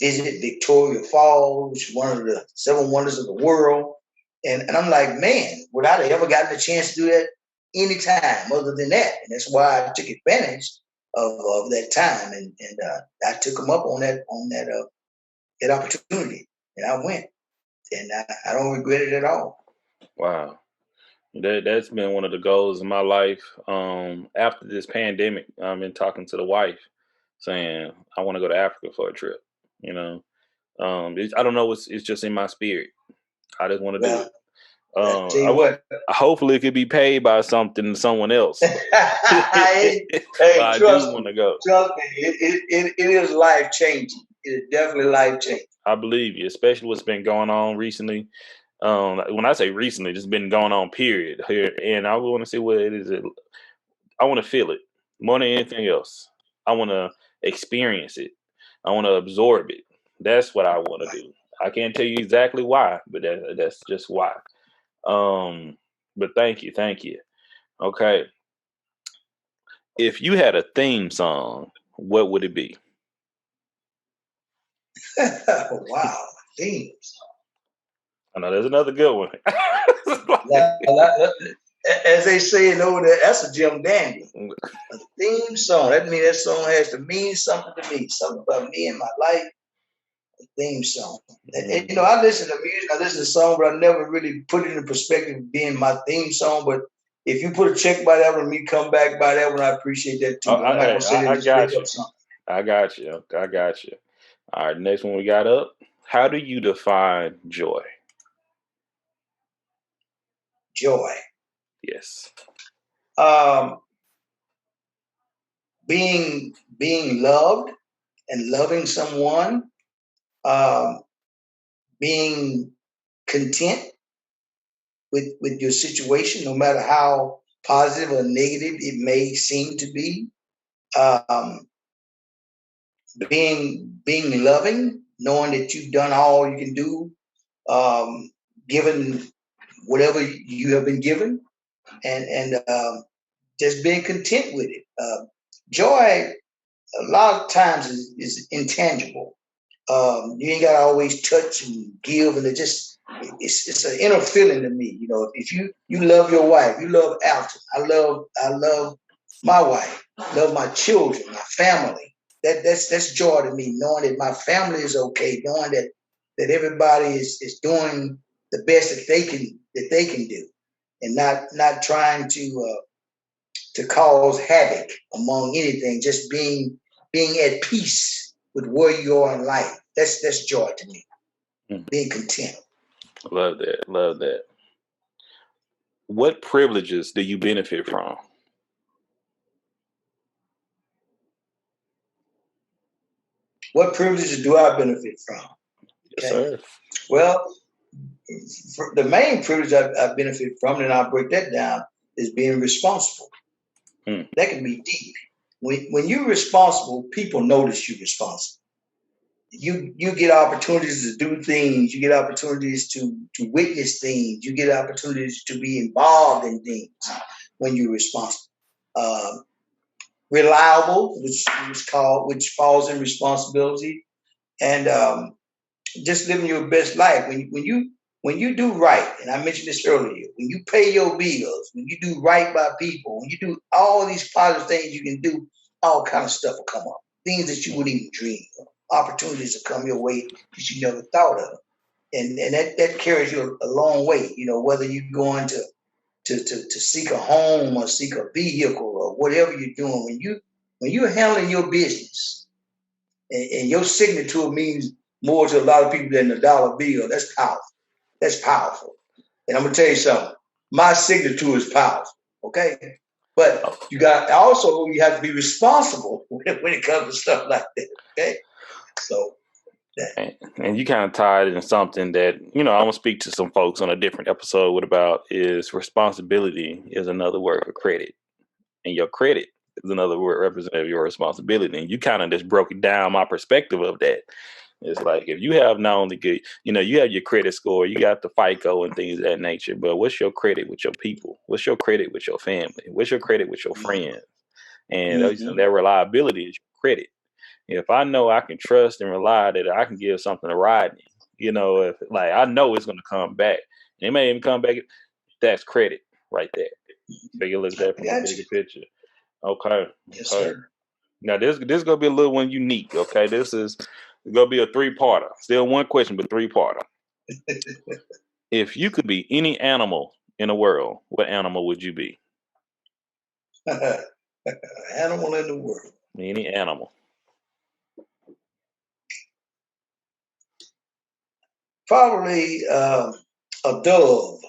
visit Victoria Falls, which is one of the 7 wonders of the world. And I'm like, man, would I have ever gotten a chance to do that anytime other than that? And that's why I took advantage of that time. And I took them up on that opportunity. And I went. And I don't regret it at all. Wow. That's been one of the goals of my life. After this pandemic, I've been talking to the wife saying, I want to go to Africa for a trip. I don't know. It's just in my spirit. I just want to do it. Tell you what. Hopefully it could be paid by someone else. Hey, I do want to go. Trust me, it is life changing. It is definitely life changing. I believe you, especially what's been going on recently. When I say recently, it's been going on, period, here. And I want to see what it is. I want to feel it more than anything else. I want to experience it. I want to absorb it. That's what I want to do. I can't tell you exactly why, but that's just why. But thank you. Okay. If you had a theme song, what would it be? Wow, theme song. I know there's another good one. As they say over there, that's a Jim Dandy. A theme song. That means that song has to mean something to me, something about me and my life. A theme song. And, I listen to music, I listen to songs, but I never really put it in perspective of being my theme song. But if you put a check by that one and me come back by that one, I appreciate that too. I'm not gonna say that I got you. All right, next one we got up. How do you define joy? Joy. Yes. Being loved and loving someone, being content with your situation, no matter how positive or negative it may seem to be. Being loving, knowing that you've done all you can do, given whatever you have been given, and just being content with it. Joy, a lot of times, is intangible. You ain't got to always touch and give, and it's an inner feeling to me. If you love your wife, you love Alton. I love my wife, love my children, my family. That's joy to me, knowing that my family is okay, knowing that everybody is doing the best that they can that they can do, and not trying to cause havoc among anything. Just being at peace with where you are in life. That's joy to me. Being content. Love that. Love that. What privileges do you benefit from? What privileges do I benefit from? Yes, sir. Well, the main privilege I benefit from, and I'll break that down, is being responsible. That can be deep. When you're responsible, people notice you're responsible. You get opportunities to do things. You get opportunities to witness things. You get opportunities to be involved in things when you're responsible. Reliable, which falls in responsibility, and just living your best life. When you do right, and I mentioned this earlier, when you pay your bills, when you do right by people, when you do all these positive things you can do, all kind of stuff will come up. Things that you wouldn't even dream of. Opportunities will come your way that you never thought of. And that carries you a long way, whether you're going to seek a home or seek a vehicle or whatever you're doing. When you're handling your business and your signature means more to a lot of people than a dollar bill, that's powerful. That's powerful. And I'm gonna tell you something. My signature is powerful. Okay. But you have to be responsible when it comes to stuff like that. Okay. So and you kind of tied into something that, I'm gonna speak to some folks on a different episode about is responsibility is another word for credit. And your credit is another word representative of your responsibility. And you kind of just broke it down my perspective of that. It's like if you have not only good, you have your credit score, you got the FICO and things of that nature, but what's your credit with your people? What's your credit with your family? What's your credit with your friends? And that reliability is your credit. If I know I can trust and rely that I can give something to Rodney, if like I know it's going to come back, and it may even come back, that's credit right there. Take a look at that from a bigger picture. Okay. Yes, sir. Now this is gonna be a little one unique. Okay, this is gonna be a 3-parter. Still one question, but 3-parter. If you could be any animal in the world, what animal would you be? Animal in the world. Any animal. Probably a dove.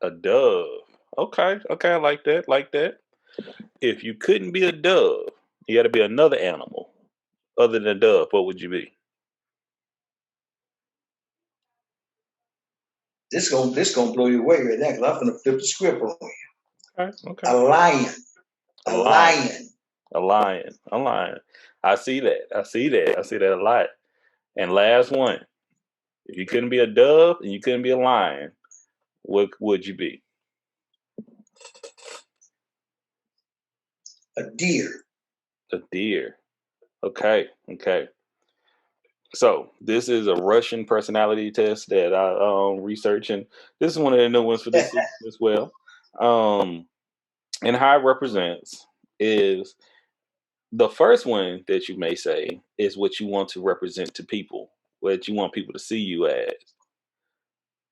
A dove. Okay, I like that. If you couldn't be a dove, you got to be another animal other than a dove. What would you be? This gonna blow you away right now because I'm gonna flip the script on you. Okay. A lion. A lion. A lion. I see that. I see that a lot. And last one. If you couldn't be a dove and you couldn't be a lion, what would you be? A deer. A deer. Okay. So this is a Russian personality test that I researching. This is one of the new ones for this season as well. And how it represents is the first one that you may say is what you want to represent to people, what you want people to see you as.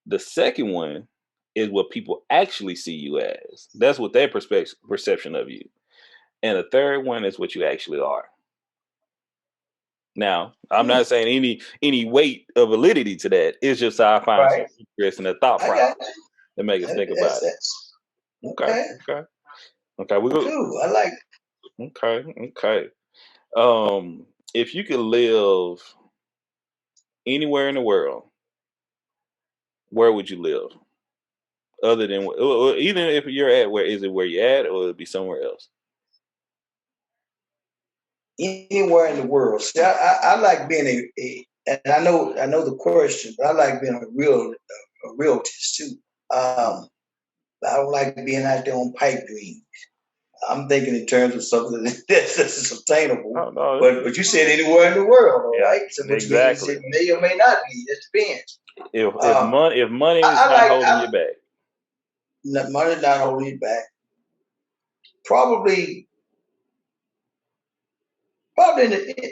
The second one is what people actually see you as. That's what their perception of you. And the third one is what you actually are. Now, I'm not saying any weight of validity to that. It's just how I find some interest in the thought process that make us think about it. Okay. We go. Cool. I like it. Okay. If you could live anywhere in the world, where would you live? Other than even if you're at where you're at, or it'd be somewhere else? Anywhere in the world. See, I like being and I know the question, but I like being a realist too. I don't like being out there on pipe dreams. I'm thinking in terms of something that's sustainable. No. But you said anywhere in the world, all right? So exactly. It may or may not be. It depends. If money is not holding you back. Money's not holding you back. Probably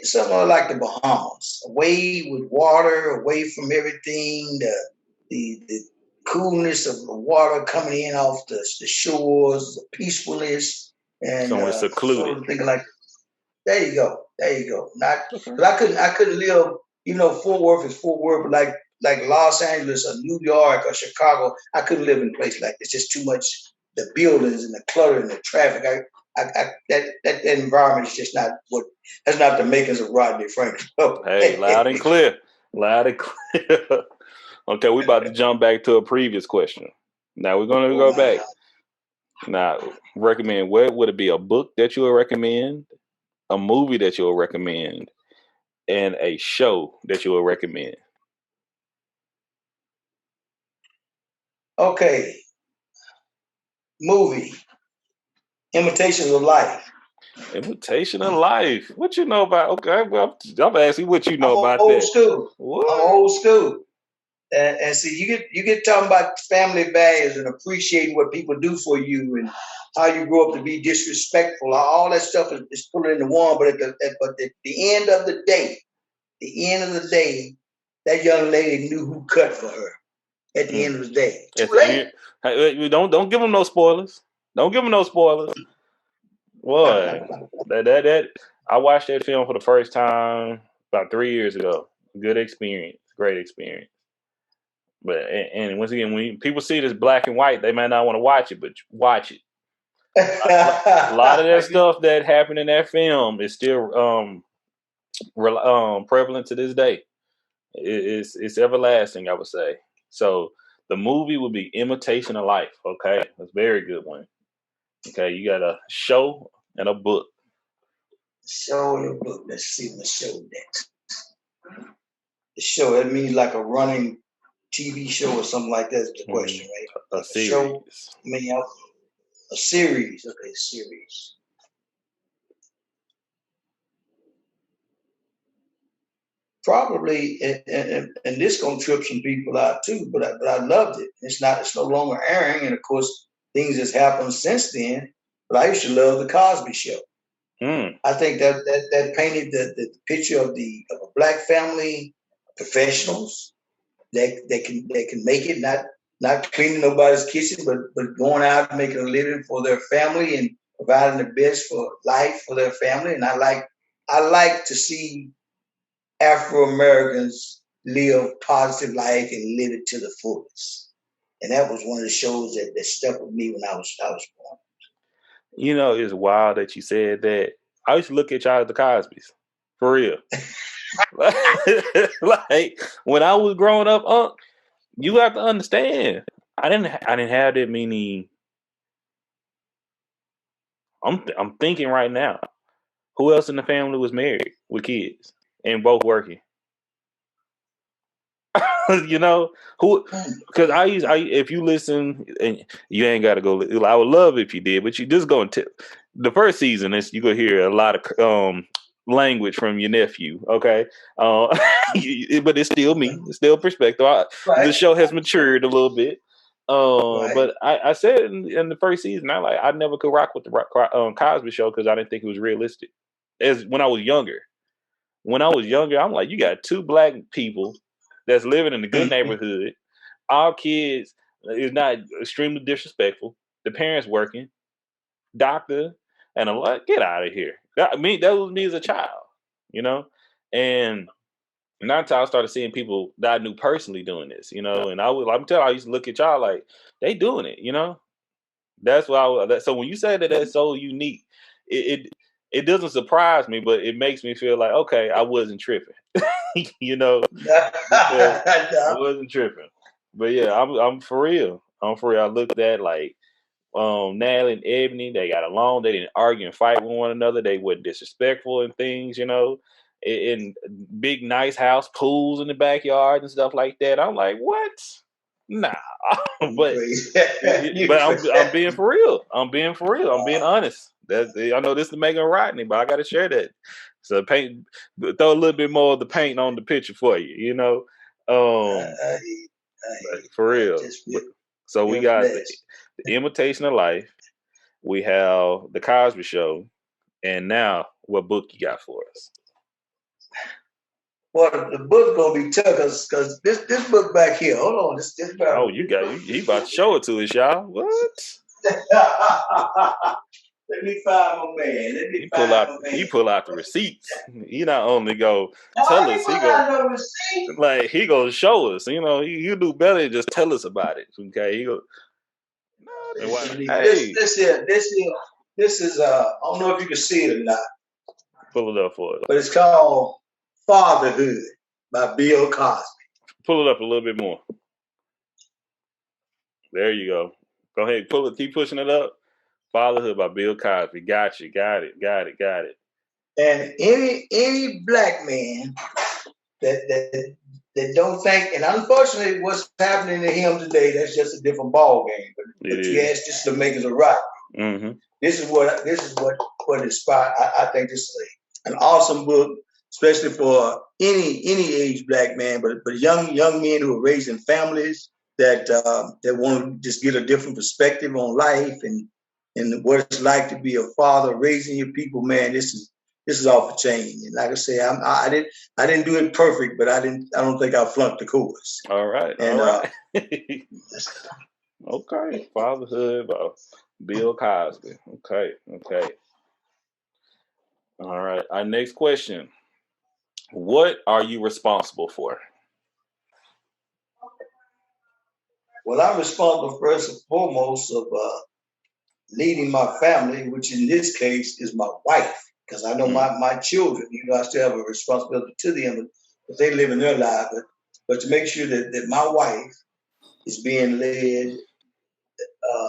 somewhere like the Bahamas, away with water, away from everything, the coolness of the water coming in off the shores, the peacefulness, and Somewhere secluded. sort of thinking like, there you go. Not Okay. because I couldn't live, even though Fort Worth is Fort Worth, but like Los Angeles or New York or Chicago, I couldn't live in a place like this. Just too much, the buildings and the clutter and the traffic. That environment is just not that's not the makings of Rodney Franklin. Hey, loud and clear. Loud and clear. Okay, we about to jump back to a previous question. Now we're gonna go back. Now, recommend, what would it be? A book that you would recommend, a movie that you would recommend, and a show that you would recommend? Okay. Movie. Imitations of Life. Imitation of Life. What you know about? Okay, well, I'm asking what you know about old that. School. What? I'm old school. And see, you get talking about family values and appreciating what people do for you and how you grow up to be disrespectful. All that stuff is put into one. But at the end of the day, that young lady knew who cut for her. At the end of the day, too late. Don't give them no spoilers. Don't give them no spoilers. Boy, that I watched that film for the first time about 3 years ago. Good experience, great experience. But and once again, when people see it as black and white, they might not want to watch it, but watch it. A lot of that stuff that happened in that film is still prevalent to this day. It's everlasting, I would say. So the movie would be Imitation of Life. Okay, that's a very good one. Okay, you got a show and a book. Show and a book. Let's see what the show next. The show, that means like a running TV show or something like that is the question, right? Like A series. Show, a series. Okay, series. Probably, and this gonna trip some people out too. But I loved it. It's no longer airing, and of course things has happened since then. But I used to love the Cosby Show. I think that painted the picture of a black family, professionals that can make it, not cleaning nobody's kitchen, but going out and making a living for their family and providing the best for life for their family. And I like to see Afro Americans live positive life and live it to the fullest. And that was one of the shows that stuck with me when I was born. You know, it's wild that you said that. I used to look at y'all as the Cosbys, for real. Like when I was growing up, you have to understand. I didn't have that many. I'm thinking right now. Who else in the family was married with kids and both working? You know who? Because if you listen, and you ain't got to go. I would love if you did, but you just go and tell. The first season is you gonna hear a lot of language from your nephew. Okay, but it's still me. It's still perspective. The show has matured a little bit. But I said in the first season, I never could rock with the Cosby Show because I didn't think it was realistic. As when I was younger. When I was younger, I'm like, you got two black people that's living in a good neighborhood. Our kids is not extremely disrespectful. The parents working, doctor, and I'm like, get out of here. That was me as a child, you know? And not until I started seeing people that I knew personally doing this, you know, and I used to look at y'all like, they doing it, you know? That's why so when you say that that's so unique, it doesn't surprise me, but it makes me feel like, okay, I wasn't tripping. You know, I wasn't tripping. But yeah, I'm for real. I looked at like Natalie and Ebony, they got along, they didn't argue and fight with one another, they weren't disrespectful and things, you know. In big nice house, pools in the backyard and stuff like that. I'm like, what? Nah. but I'm being for real. I'm being honest. I know this is Megan Rodney, but I got to share that. So throw a little bit more of the paint on the picture for you, you know. For real. So we got the Imitation of Life. We have the Cosby Show, and now what book you got for us? Well, the book gonna be tough because this book back here. Hold on, this back. Oh, he about to show it to us, y'all. What? Let me find my man. He pull out the receipts. He not only go No, tell I ain't us, he put go out no receipt. like he gonna show us. You know, he do better than just tell us about it. Okay, he go. Hey, This is I don't know if you can see it or not, pull it up for us. but it's called Fatherhood by Bill Cosby. Pull it up a little bit more. There you go. Go ahead, pull it. Keep pushing it up. Fatherhood by Bill Cosby. Got you. Got it. And any black man that don't think, and unfortunately, what's happening to him today, that's just a different ball game. But you ask just to make it a right. Mm-hmm. This is what inspired. I think this is an awesome book, especially for any age black man, but young men who are raising families that want to just get a different perspective on life and what it's like to be a father raising your people. Man, this is off the chain. And like I say, I didn't do it perfect, but I don't think I flunked the course. All right. Okay. Fatherhood by Bill Cosby. Okay. All right. Our next question. What are you responsible for? Well, I'm responsible first and foremost of leading my family, which in this case is my wife, because I know my children, I still have a responsibility to them, but they live in their life, but to make sure that my wife is being led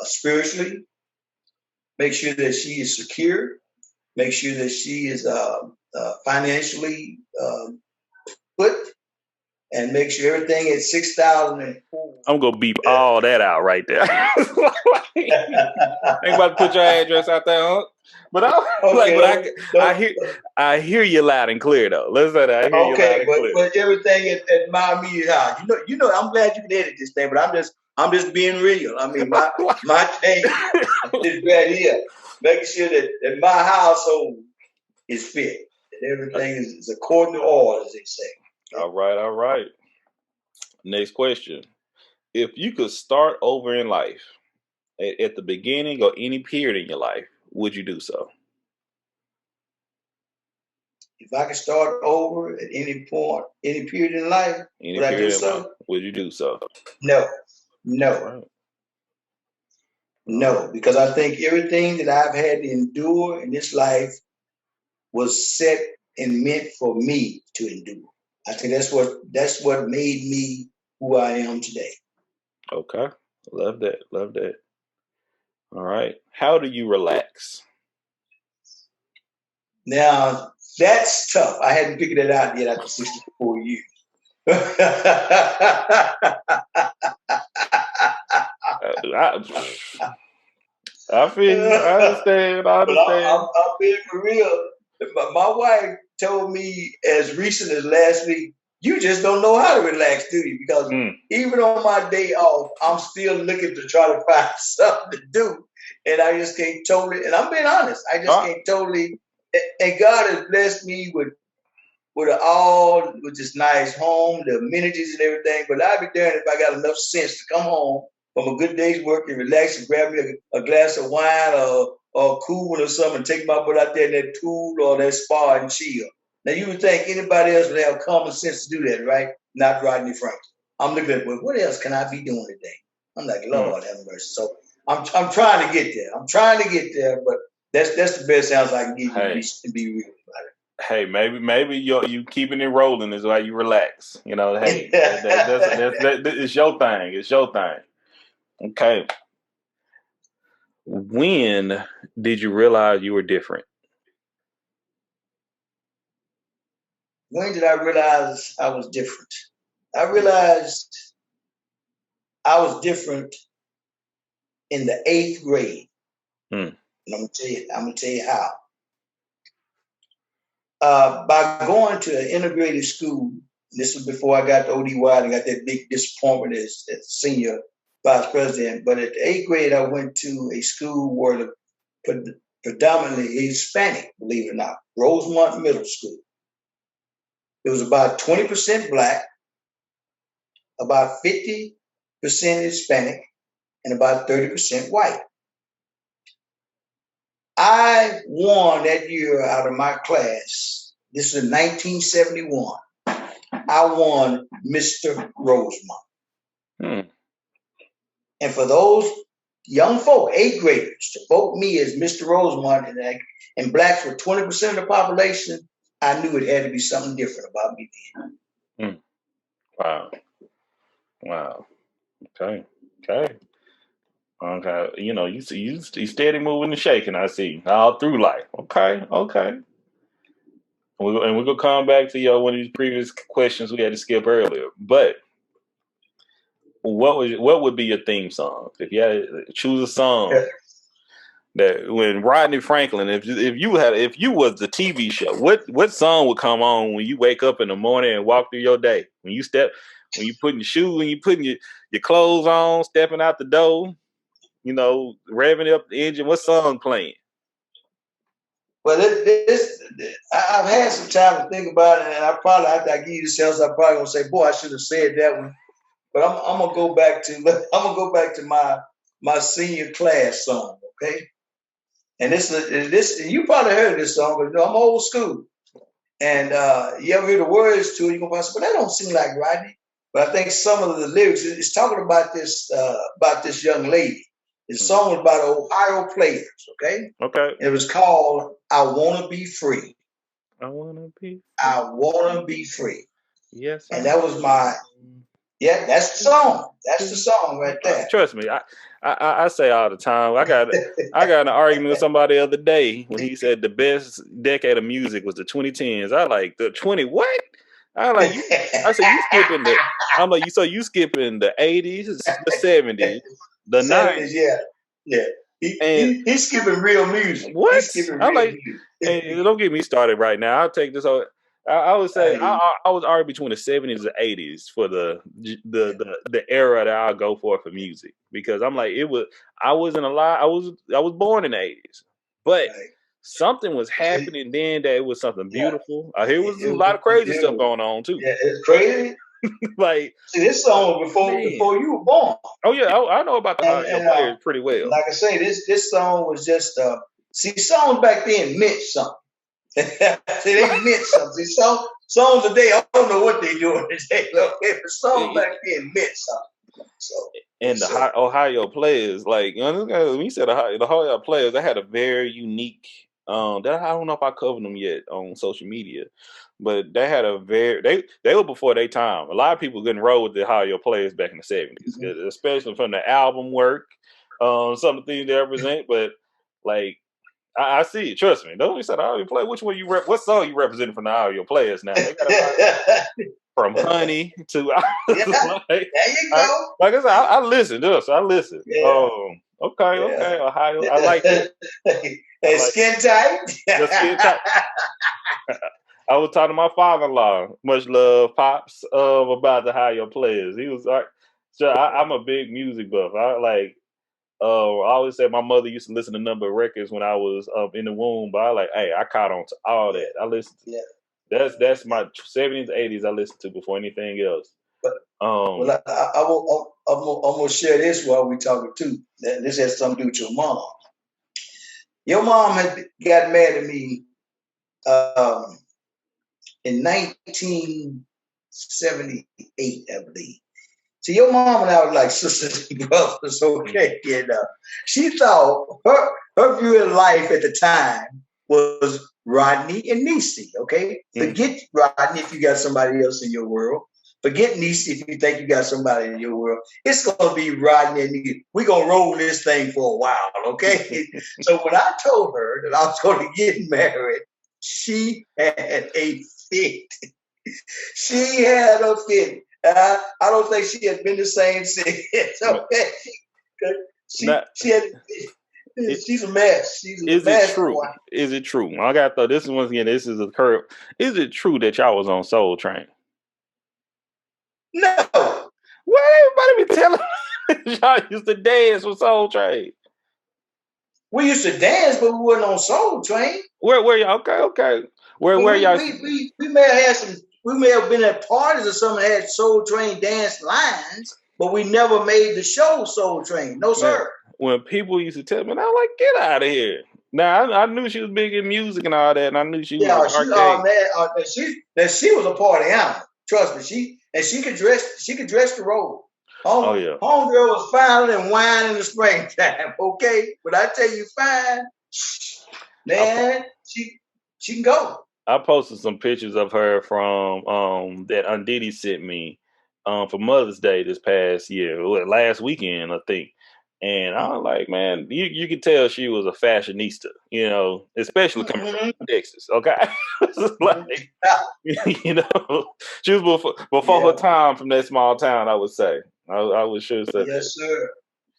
spiritually, make sure that she is secure, make sure that she is financially put, and make sure everything is 6,004. I'm gonna beep all that out right there. Ain't about to put your address out there, huh? But I hear you loud and clear though. Let's say that I hear you loud and clear. But everything at my media house, I'm glad you can edit this thing, but I'm just being real. I mean, my thing is right here, making sure that my household is fit, that everything is according to order, as they say. All right. Next question. If you could start over in life at the beginning or any period in your life, would you do so? If I could start over at any point, any period in life, would I do so? Would you do so? No. Right. No, because I think everything that I've had to endure in this life was set and meant for me to endure. I think that's what made me who I am today. Okay. Love that. All right. How do you relax? Now, that's tough. I hadn't figured it out yet after 64 years. I feel you. I understand. I'm being for real. My wife told me as recent as last week, you just don't know how to relax, do you? Because even on my day off, I'm still looking to try to find something to do. And I just can't totally, and I'm being honest, I just can't totally, and God has blessed me with this nice home, the amenities and everything, but I'd be darned if I got enough sense to come home from a good day's work and relax and grab me a glass of wine or a cool one or something and take my butt out there in that pool or that spa and chill. Now, you would think anybody else would have common sense to do that, right? Not Rodney Frank. I'm looking at, well, what else can I be doing today? I'm like, Lord have mercy. So I'm trying to get there. But that's the best answer I can give you to be real about it. Hey, maybe you keeping it rolling is why you relax. Hey, it's your thing. It's your thing. Okay. When did you realize you were different? When did I realize I was different? I realized I was different in the 8th grade. And I'm gonna tell you how. By going to an integrated school, this was before I got to ODY and got that big disappointment as senior vice president. But at the 8th grade, I went to a school where predominantly Hispanic, believe it or not, Rosemont Middle School. It was about 20% black, about 50% Hispanic, and about 30% white. I won that year out of my class. This is in 1971. I won Mr. Rosemont. Hmm. And for those young folk, 8th graders, to vote me as Mr. Rosemont, and blacks were 20% of the population, I knew it had to be something different about me then. Wow. Wow. Okay. Okay. You know, you steady moving and shaking. I see all through life. Okay. Okay. And we're gonna come back to one of these previous questions we had to skip earlier. But what would be your theme song if you had to choose a song that when Rodney Franklin, if you was the TV show, what song would come on when you wake up in the morning and walk through your day? When you putting your shoes, when you putting your clothes on, stepping out the door, revving up the engine, what song playing? Well, I've had some time to think about it, and I probably, after I give you the sales, I'm probably gonna say, "Boy, I should have said that one." But I'm gonna go back to my senior class song, okay? And this you probably heard this song, but I'm old school. And you ever hear the words to it, you're gonna say, "But that don't seem like Rodney." But I think some of the lyrics is talking about this young lady. The song was about Ohio players, okay? Okay. And it was called "I Wanna Be Free." I wanna be. I wanna be free. Yes. And that was that's the song. That's the song right there. Trust me, I say all the time. I got an argument with somebody the other day when he said the best decade of music was the 2010s. I like the 20 what? I said you skipping the. I'm like you skipping the 80s, the 70s, the 90s. Yeah. He's skipping real music. What? He's skipping real music. Hey, don't get me started right now. I'll take this whole. I would say I was arguing between the 70s and 80s for the era that I'll go for music, because I'm like I wasn't alive. I was born in the 80s, but something was happening then that it was something beautiful. Here was a lot of crazy stuff going on too. Yeah, it's crazy. Like, see, this song was before you were born. Oh yeah, I know about the players pretty well. Like I say, this song was just songs back then meant something. They meant something. Songs today, I don't know what they doing today. The song back then meant something. So, and the Ohio players, like when you said the Ohio players, they had a very unique. That I don't know if I covered them yet on social media, but they had they were before their time. A lot of people couldn't roll with the Ohio players back in the 70s, especially from the album work, some of the things they represent. But like, I see it. Trust me. Don't you say the Ohio play? Which one what song you representing from the Ohio players now? They got from Honey to there you go. Like I said, I listen to this. I listen. Yeah. Okay, Ohio. I like it. Skin tight. Skin tight. I was talking to my father-in-law, much love, Pops, about the Ohio players. He was like, I'm a big music buff. I always say my mother used to listen to a number of records when I was in the womb, but I caught on to all that. I listened to that's my 70s, 80s I listened to before anything else. But I'm gonna share this while we talking too. This has something to do with your mom. Your mom had got mad at me in 1978, I believe. So your mom and I were like sisters and brothers, okay? She thought her view of life at the time was Rodney and Niecy, okay? Forget Rodney if you got somebody else in your world. Forget Niecy if you think you got somebody in your world. It's going to be Rodney and Niecy. We're going to roll this thing for a while, okay? So when I told her that I was going to get married, she had a fit. She had a fit. I don't think she had been the same since. Okay? She's a mess. She's a mess. Is it true? I got to throw this once again. This is a curve. Is it true that y'all was on Soul Train? No. What everybody be telling y'all used to dance with Soul Train? We used to dance, but we wasn't on Soul Train. Where y'all? Okay. Where y'all? We may have had may have been at parties or something that had Soul Train dance lines, but we never made the show Soul Train. No, Man, sir. when people used to tell me, I was like, get out of here. Now I knew she was big in music and all that, and I knew she was Yeah, an arcade. she was a party animal. Trust me, she could dress the role. Oh yeah. Homegirl was fine and wine in the springtime, okay? But I tell you, fine, man, she can go. I posted some pictures of her from that Undidi sent me for Mother's Day this past year, last weekend, I think. And I was like, man, you could tell she was a fashionista, especially coming from Texas. Okay, like, she was before her time from that small town. I would say, I would sure say. Yes, sir.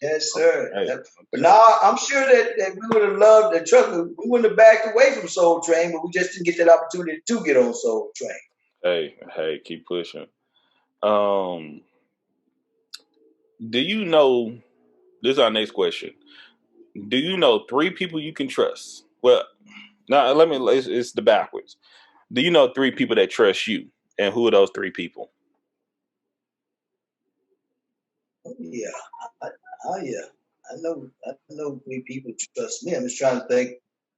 Yes, sir. Hey. But now I'm sure that we would have loved the truck. We wouldn't have backed away from Soul Train, but we just didn't get that opportunity to get on Soul Train. Hey, keep pushing. Do you know? This is our next question. Do you know 3 people you can trust? Well, now it's the backwards. Do you know 3 people that trust you, and who are those 3 people? Yeah. Yeah. I know 3 people trust me. I'm just trying to think.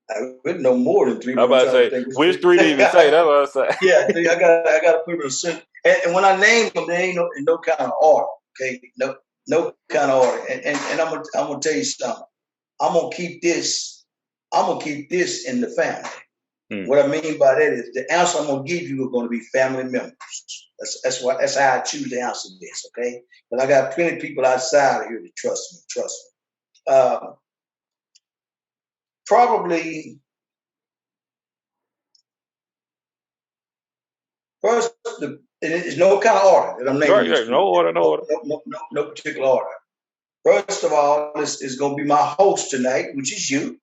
I really know more than 3. I'm about to say, which 3 did you even say? That's what I say. Yeah, I got to put them in a sentence. And when I name them, they ain't in no kind of order. Okay, no kind of order. And I'm gonna tell you something. I'm gonna keep this in the family. What I mean by that is the answer I'm gonna give you are gonna be family members. That's how I choose to answer this. Okay, but I got plenty of people outside of here that trust me. Probably first, and it's no kind of order that I'm naming. Right, no order. No particular order. First of all, this is going to be my host tonight, which is you,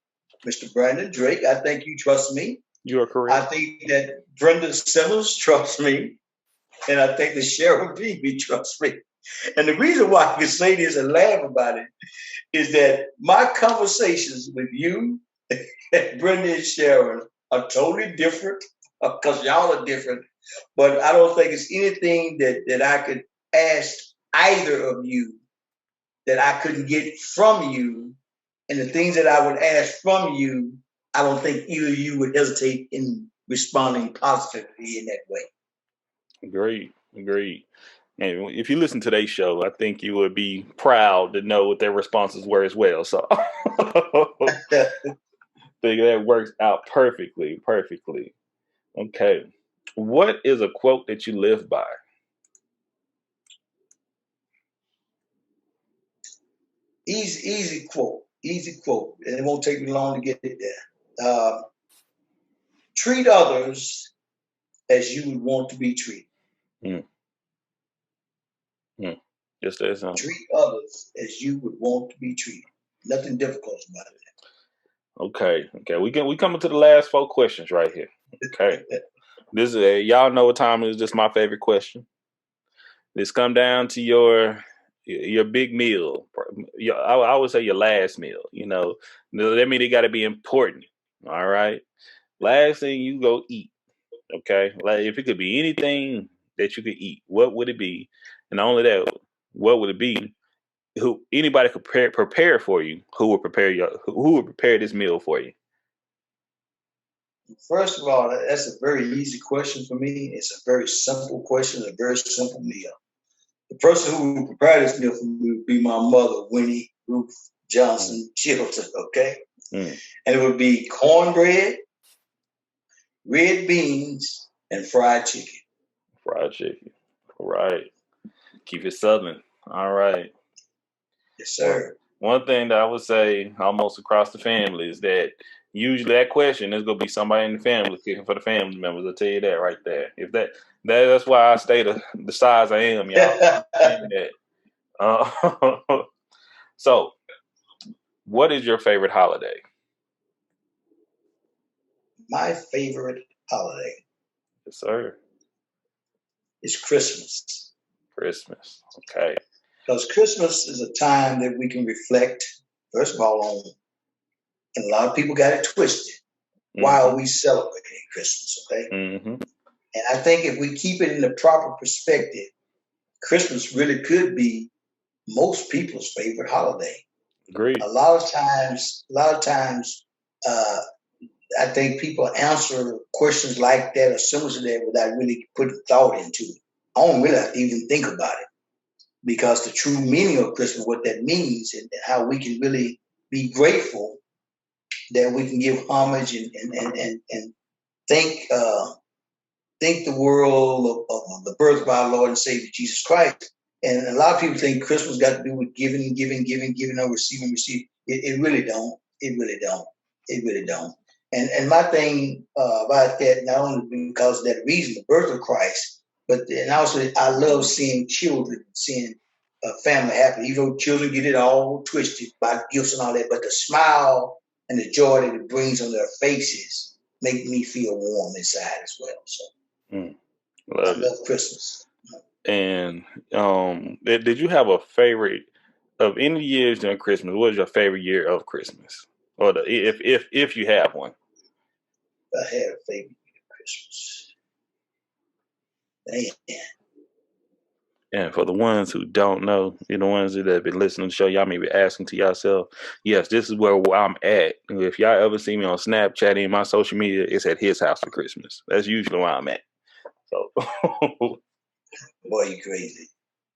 Mr. Brandon Drake. I think you trust me. You are correct. I think that Brenda Simmons trusts me. And I think that Sharon Peavy trusts me. And the reason why I can say this and laugh about it is that my conversations with you, Brenda and Sharon, are totally different because y'all are different. But I don't think it's anything that I could ask either of you that I couldn't get from you. And the things that I would ask from you, I don't think either of you would hesitate in responding positively in that way. Agreed. And if you listen to today's show, I think you would be proud to know what their responses were as well. So I think that works out perfectly. Okay. What is a quote that you live by? Easy quote. And it won't take me long to get it there. Treat others as you would want to be treated. Just as treat others as you would want to be treated. Nothing difficult about it. Okay. We coming to the last 4 questions right here. Okay. This is y'all know what time it is. This is my favorite question. This come down to your big meal. I would say your last meal. That means it got to be important. All right. Last thing you go eat. Okay. Like if it could be anything that you could eat, what would it be? And not only that, what would it be? Who anybody could prepare for you? Who would prepare this meal for you? First of all, that's a very easy question for me. It's a very simple question, a very simple meal. The person who would prepare this meal for me would be my mother, Winnie Ruth Johnson Chilton, okay? And it would be cornbread, red beans, and fried chicken. Fried chicken. All right. Keep it southern. All right. Yes, sir. One thing that I would say almost across the family is that usually that question is going to be somebody in the family cooking for the family members. I'll tell you that right there. If that's why I stay the size I am, y'all. So, what is your favorite holiday? My favorite holiday. Yes, sir. Is Christmas. Christmas. Okay. Because Christmas is a time that we can reflect, first of all, on, and a lot of people got it twisted. Why are we celebrating Christmas? Okay. And I think if we keep it in the proper perspective, Christmas really could be most people's favorite holiday. Great. A lot of times, uh, I think people answer questions like that or similar to that without really putting thought into it. I don't really have to even think about it because the true meaning of Christmas, what that means, and how we can really be grateful that we can give homage and thank the world of the birth of our Lord and Savior Jesus Christ. And a lot of people think Christmas got to do with giving, or receiving. It really don't. It really don't. It really don't. And my thing about that, not only because of that reason, the birth of Christ, but and also I love seeing children, seeing a family happy. Even though children get it all twisted by gifts and all that, but the smile and the joy that it brings on their faces make me feel warm inside as well. So I Love it. love Christmas. And did you have a favorite of any years during Christmas? What was your favorite year of Christmas, or if you have one? I had a favorite Christmas. Man. And for the ones who don't know, the ones that have been listening to the show, y'all may be asking to yourself, yes, this is where I'm at. If y'all ever see me on Snapchat and my social media, it's at his house for Christmas. That's usually where I'm at. So, Boy, you crazy.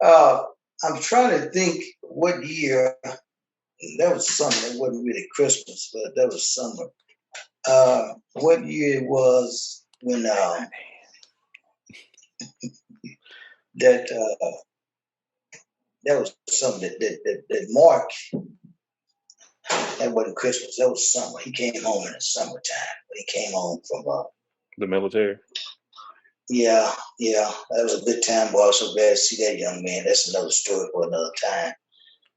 I'm trying to think what year. That was summer. That wasn't really Christmas, but that was summer. What year it was when that that was something that Mark. That wasn't Christmas. That was summer. He came home in the summertime. But he came home from the military. Yeah, that was a good time, boy. I was so glad to see that young man. That's another story for another time.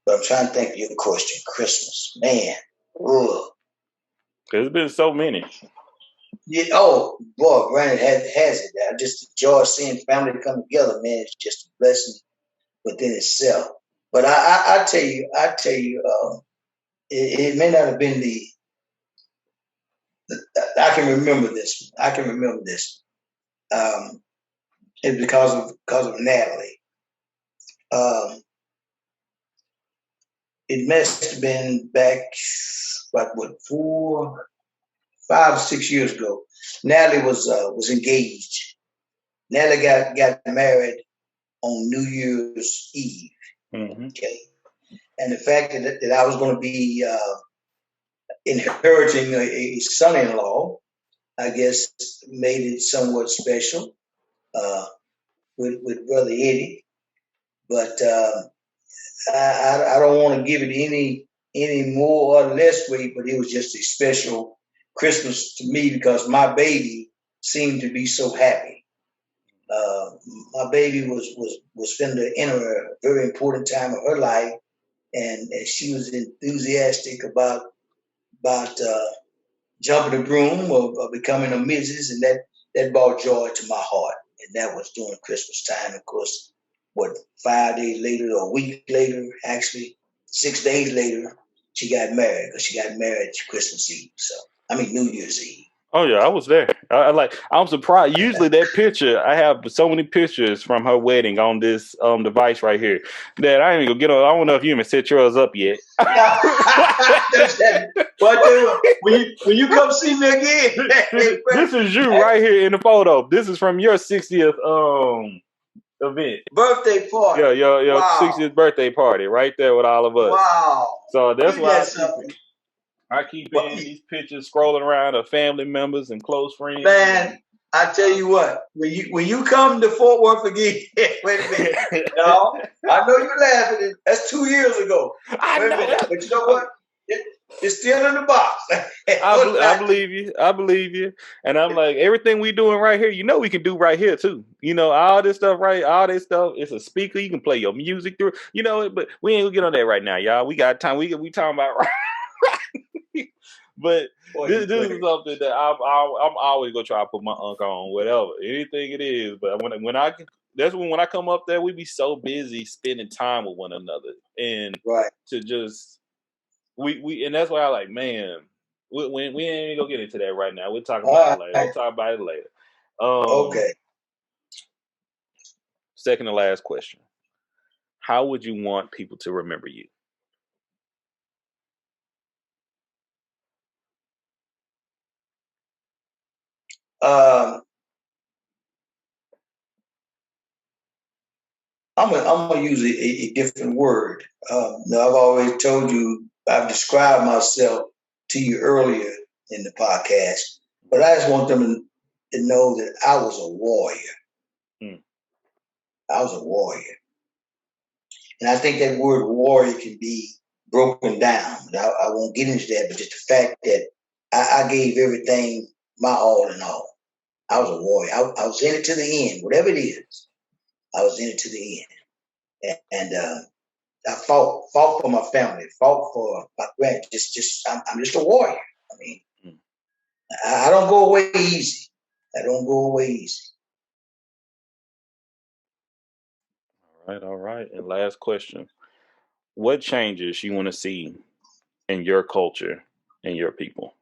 But I'm trying to think of your question. Christmas, man. Ugh. There's been so many. Yeah. Oh, boy, granted, has it. Just the joy of seeing family come together, man. It's just a blessing within itself. But I tell you, it may not have been I can remember this. It's because of Natalie. Um, it must have been back, what 5 or 6 years ago. Natalie was engaged. Natalie got married on New Year's Eve. Mm-hmm. Okay, and the fact that I was going to be inheriting a son-in-law, I guess, made it somewhat special with Brother Eddie. But I don't want to give it any more or less weight, but it was just a special Christmas to me because my baby seemed to be so happy. My baby was finna enter a very important time of her life, and she was enthusiastic about jumping the broom or becoming a missus, and that brought joy to my heart. And that was during Christmas time. Of course, 5 days later or a week later, actually 6 days later, she got married because she got married Christmas Eve. So New Year's Eve. Oh yeah, I was there. I'm surprised. Usually that picture, I have so many pictures from her wedding on this device right here that I ain't even gonna get on. I don't know if you even set yours up yet. But when you come see me again, this is you right here in the photo. This is from your 60th event. Birthday party. Yeah, your Wow. 60th birthday party right there with all of us. Wow. So that's why I keep in these pictures scrolling around of family members and close friends. Man, I tell you what, when you come to Fort Worth again, wait a minute. No, I know you're laughing. That's 2 years ago. I know. But you know what? It's still in the box. I believe you. I believe you. And I'm like, everything we doing right here, we can do right here too. All this stuff, right? All this stuff. It's a speaker. You can play your music through. But we ain't gonna get on that right now, y'all. We got time. We talking about right. But this is something that I'm always gonna try to put my uncle on, whatever, anything it is. But when I come up there, we be so busy spending time with one another, and to just we and that's why I like, man, we ain't gonna get into that right now. We'll talk about it later. We'll talk about it later. Okay. Second to last question. How would you want people to remember you? Um, I'm gonna use a different word. Now I've always told you I've described myself to you earlier in the podcast, but I just want them to know that I was a warrior. Mm. I was a warrior, and I think that word warrior can be broken down. I won't get into that, but just the fact that I gave everything my all in all. I was a warrior. I was in it to the end, whatever it is. I was in it to the end, and I fought for my family, fought for my grand. I'm just a warrior. I mean, Mm. I don't go away easy. I don't go away easy. All right. And last question. What changes you want to see in your culture and your people?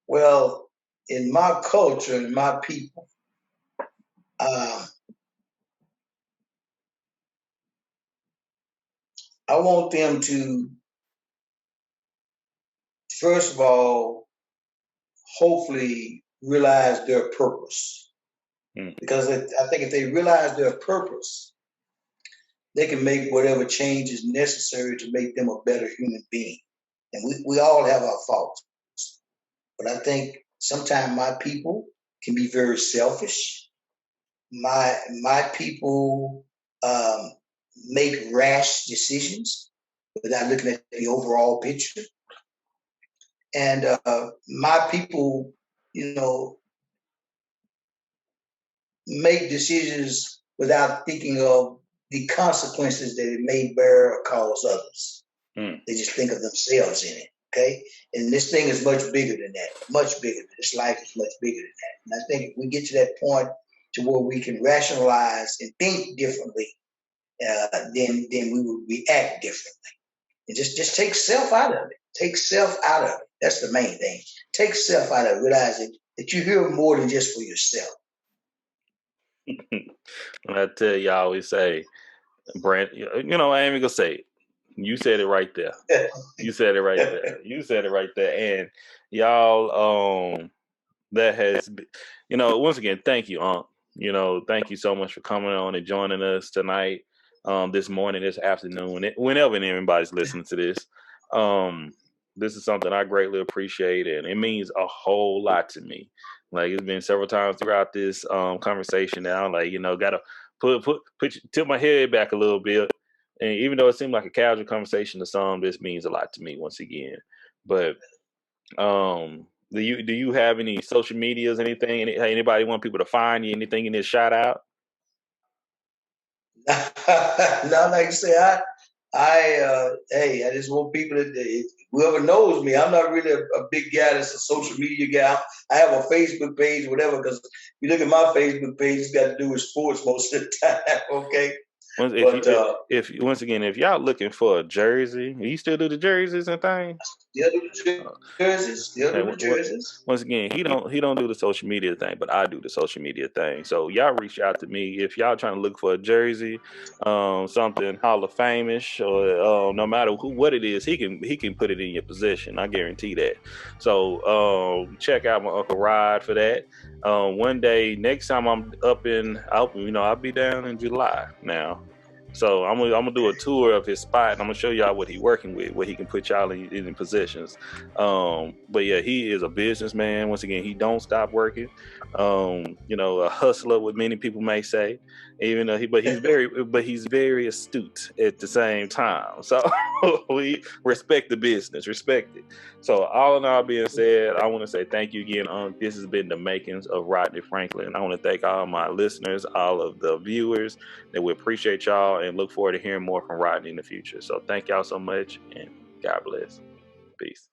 Well, in my culture and my people, uh, I want them to, first of all, hopefully realize their purpose. Mm. Because I think if they realize their purpose, they can make whatever change is necessary to make them a better human being. And we all have our faults. But I think sometimes my people can be very selfish. My people make rash decisions without looking at the overall picture. And my people, you know, make decisions without thinking of the consequences that it may bear or cause others. Mm. They just think of themselves in it. Okay. And this thing is much bigger than that, much bigger. This life is much bigger than that. And I think if we get to that point to where we can rationalize and think differently, then we will react differently. And just take self out of it. Take self out of it. That's the main thing. Take self out of it. Realizing that you're here more than just for yourself. When I tell you, I always say, Brent, I ain't even gonna say it. You said it right there. You said it right there. You said it right there. And y'all, that has, once again, thank you, Unc. Thank you so much for coming on and joining us tonight, this morning, this afternoon, whenever anybody's listening to this. This is something I greatly appreciate, and it means a whole lot to me. Like, it's been several times throughout this conversation now, like, gotta tilt my head back a little bit. And even though it seemed like a casual conversation to some, this means a lot to me once again. But do you have any social medias, anything? Anybody want people to find you? Anything in this shout out? Now, like I say, hey, I just want people whoever knows me. I'm not really a big guy that's a social media guy. I have a Facebook page, whatever. Because if you look at my Facebook page, it's got to do with sports most of the time. Okay, If once again, if y'all looking for a jersey, you still do the jerseys and things? Still do the jerseys. Still do the jerseys. Once again, he don't do the social media thing, but I do the social media thing. So y'all reach out to me if y'all trying to look for a jersey, something Hall of Fame-ish, or no matter what it is, he can put it in your possession. I guarantee that. So check out my Uncle Rod for that. One day, next time I'll be down in July now. So I'm gonna do a tour of his spot, and I'm gonna show y'all what he's working with, what he can put y'all in positions. But yeah, he is a businessman. Once again, he don't stop working. A hustler, what many people may say. Even though he's very astute at the same time. So we respect the business, respect it. So all in all being said, I want to say thank you again. This has been the makings of Rodney Franklin. I want to thank all my listeners, all of the viewers, that we appreciate y'all and look forward to hearing more from Rodney in the future. So thank y'all so much, and God bless. Peace.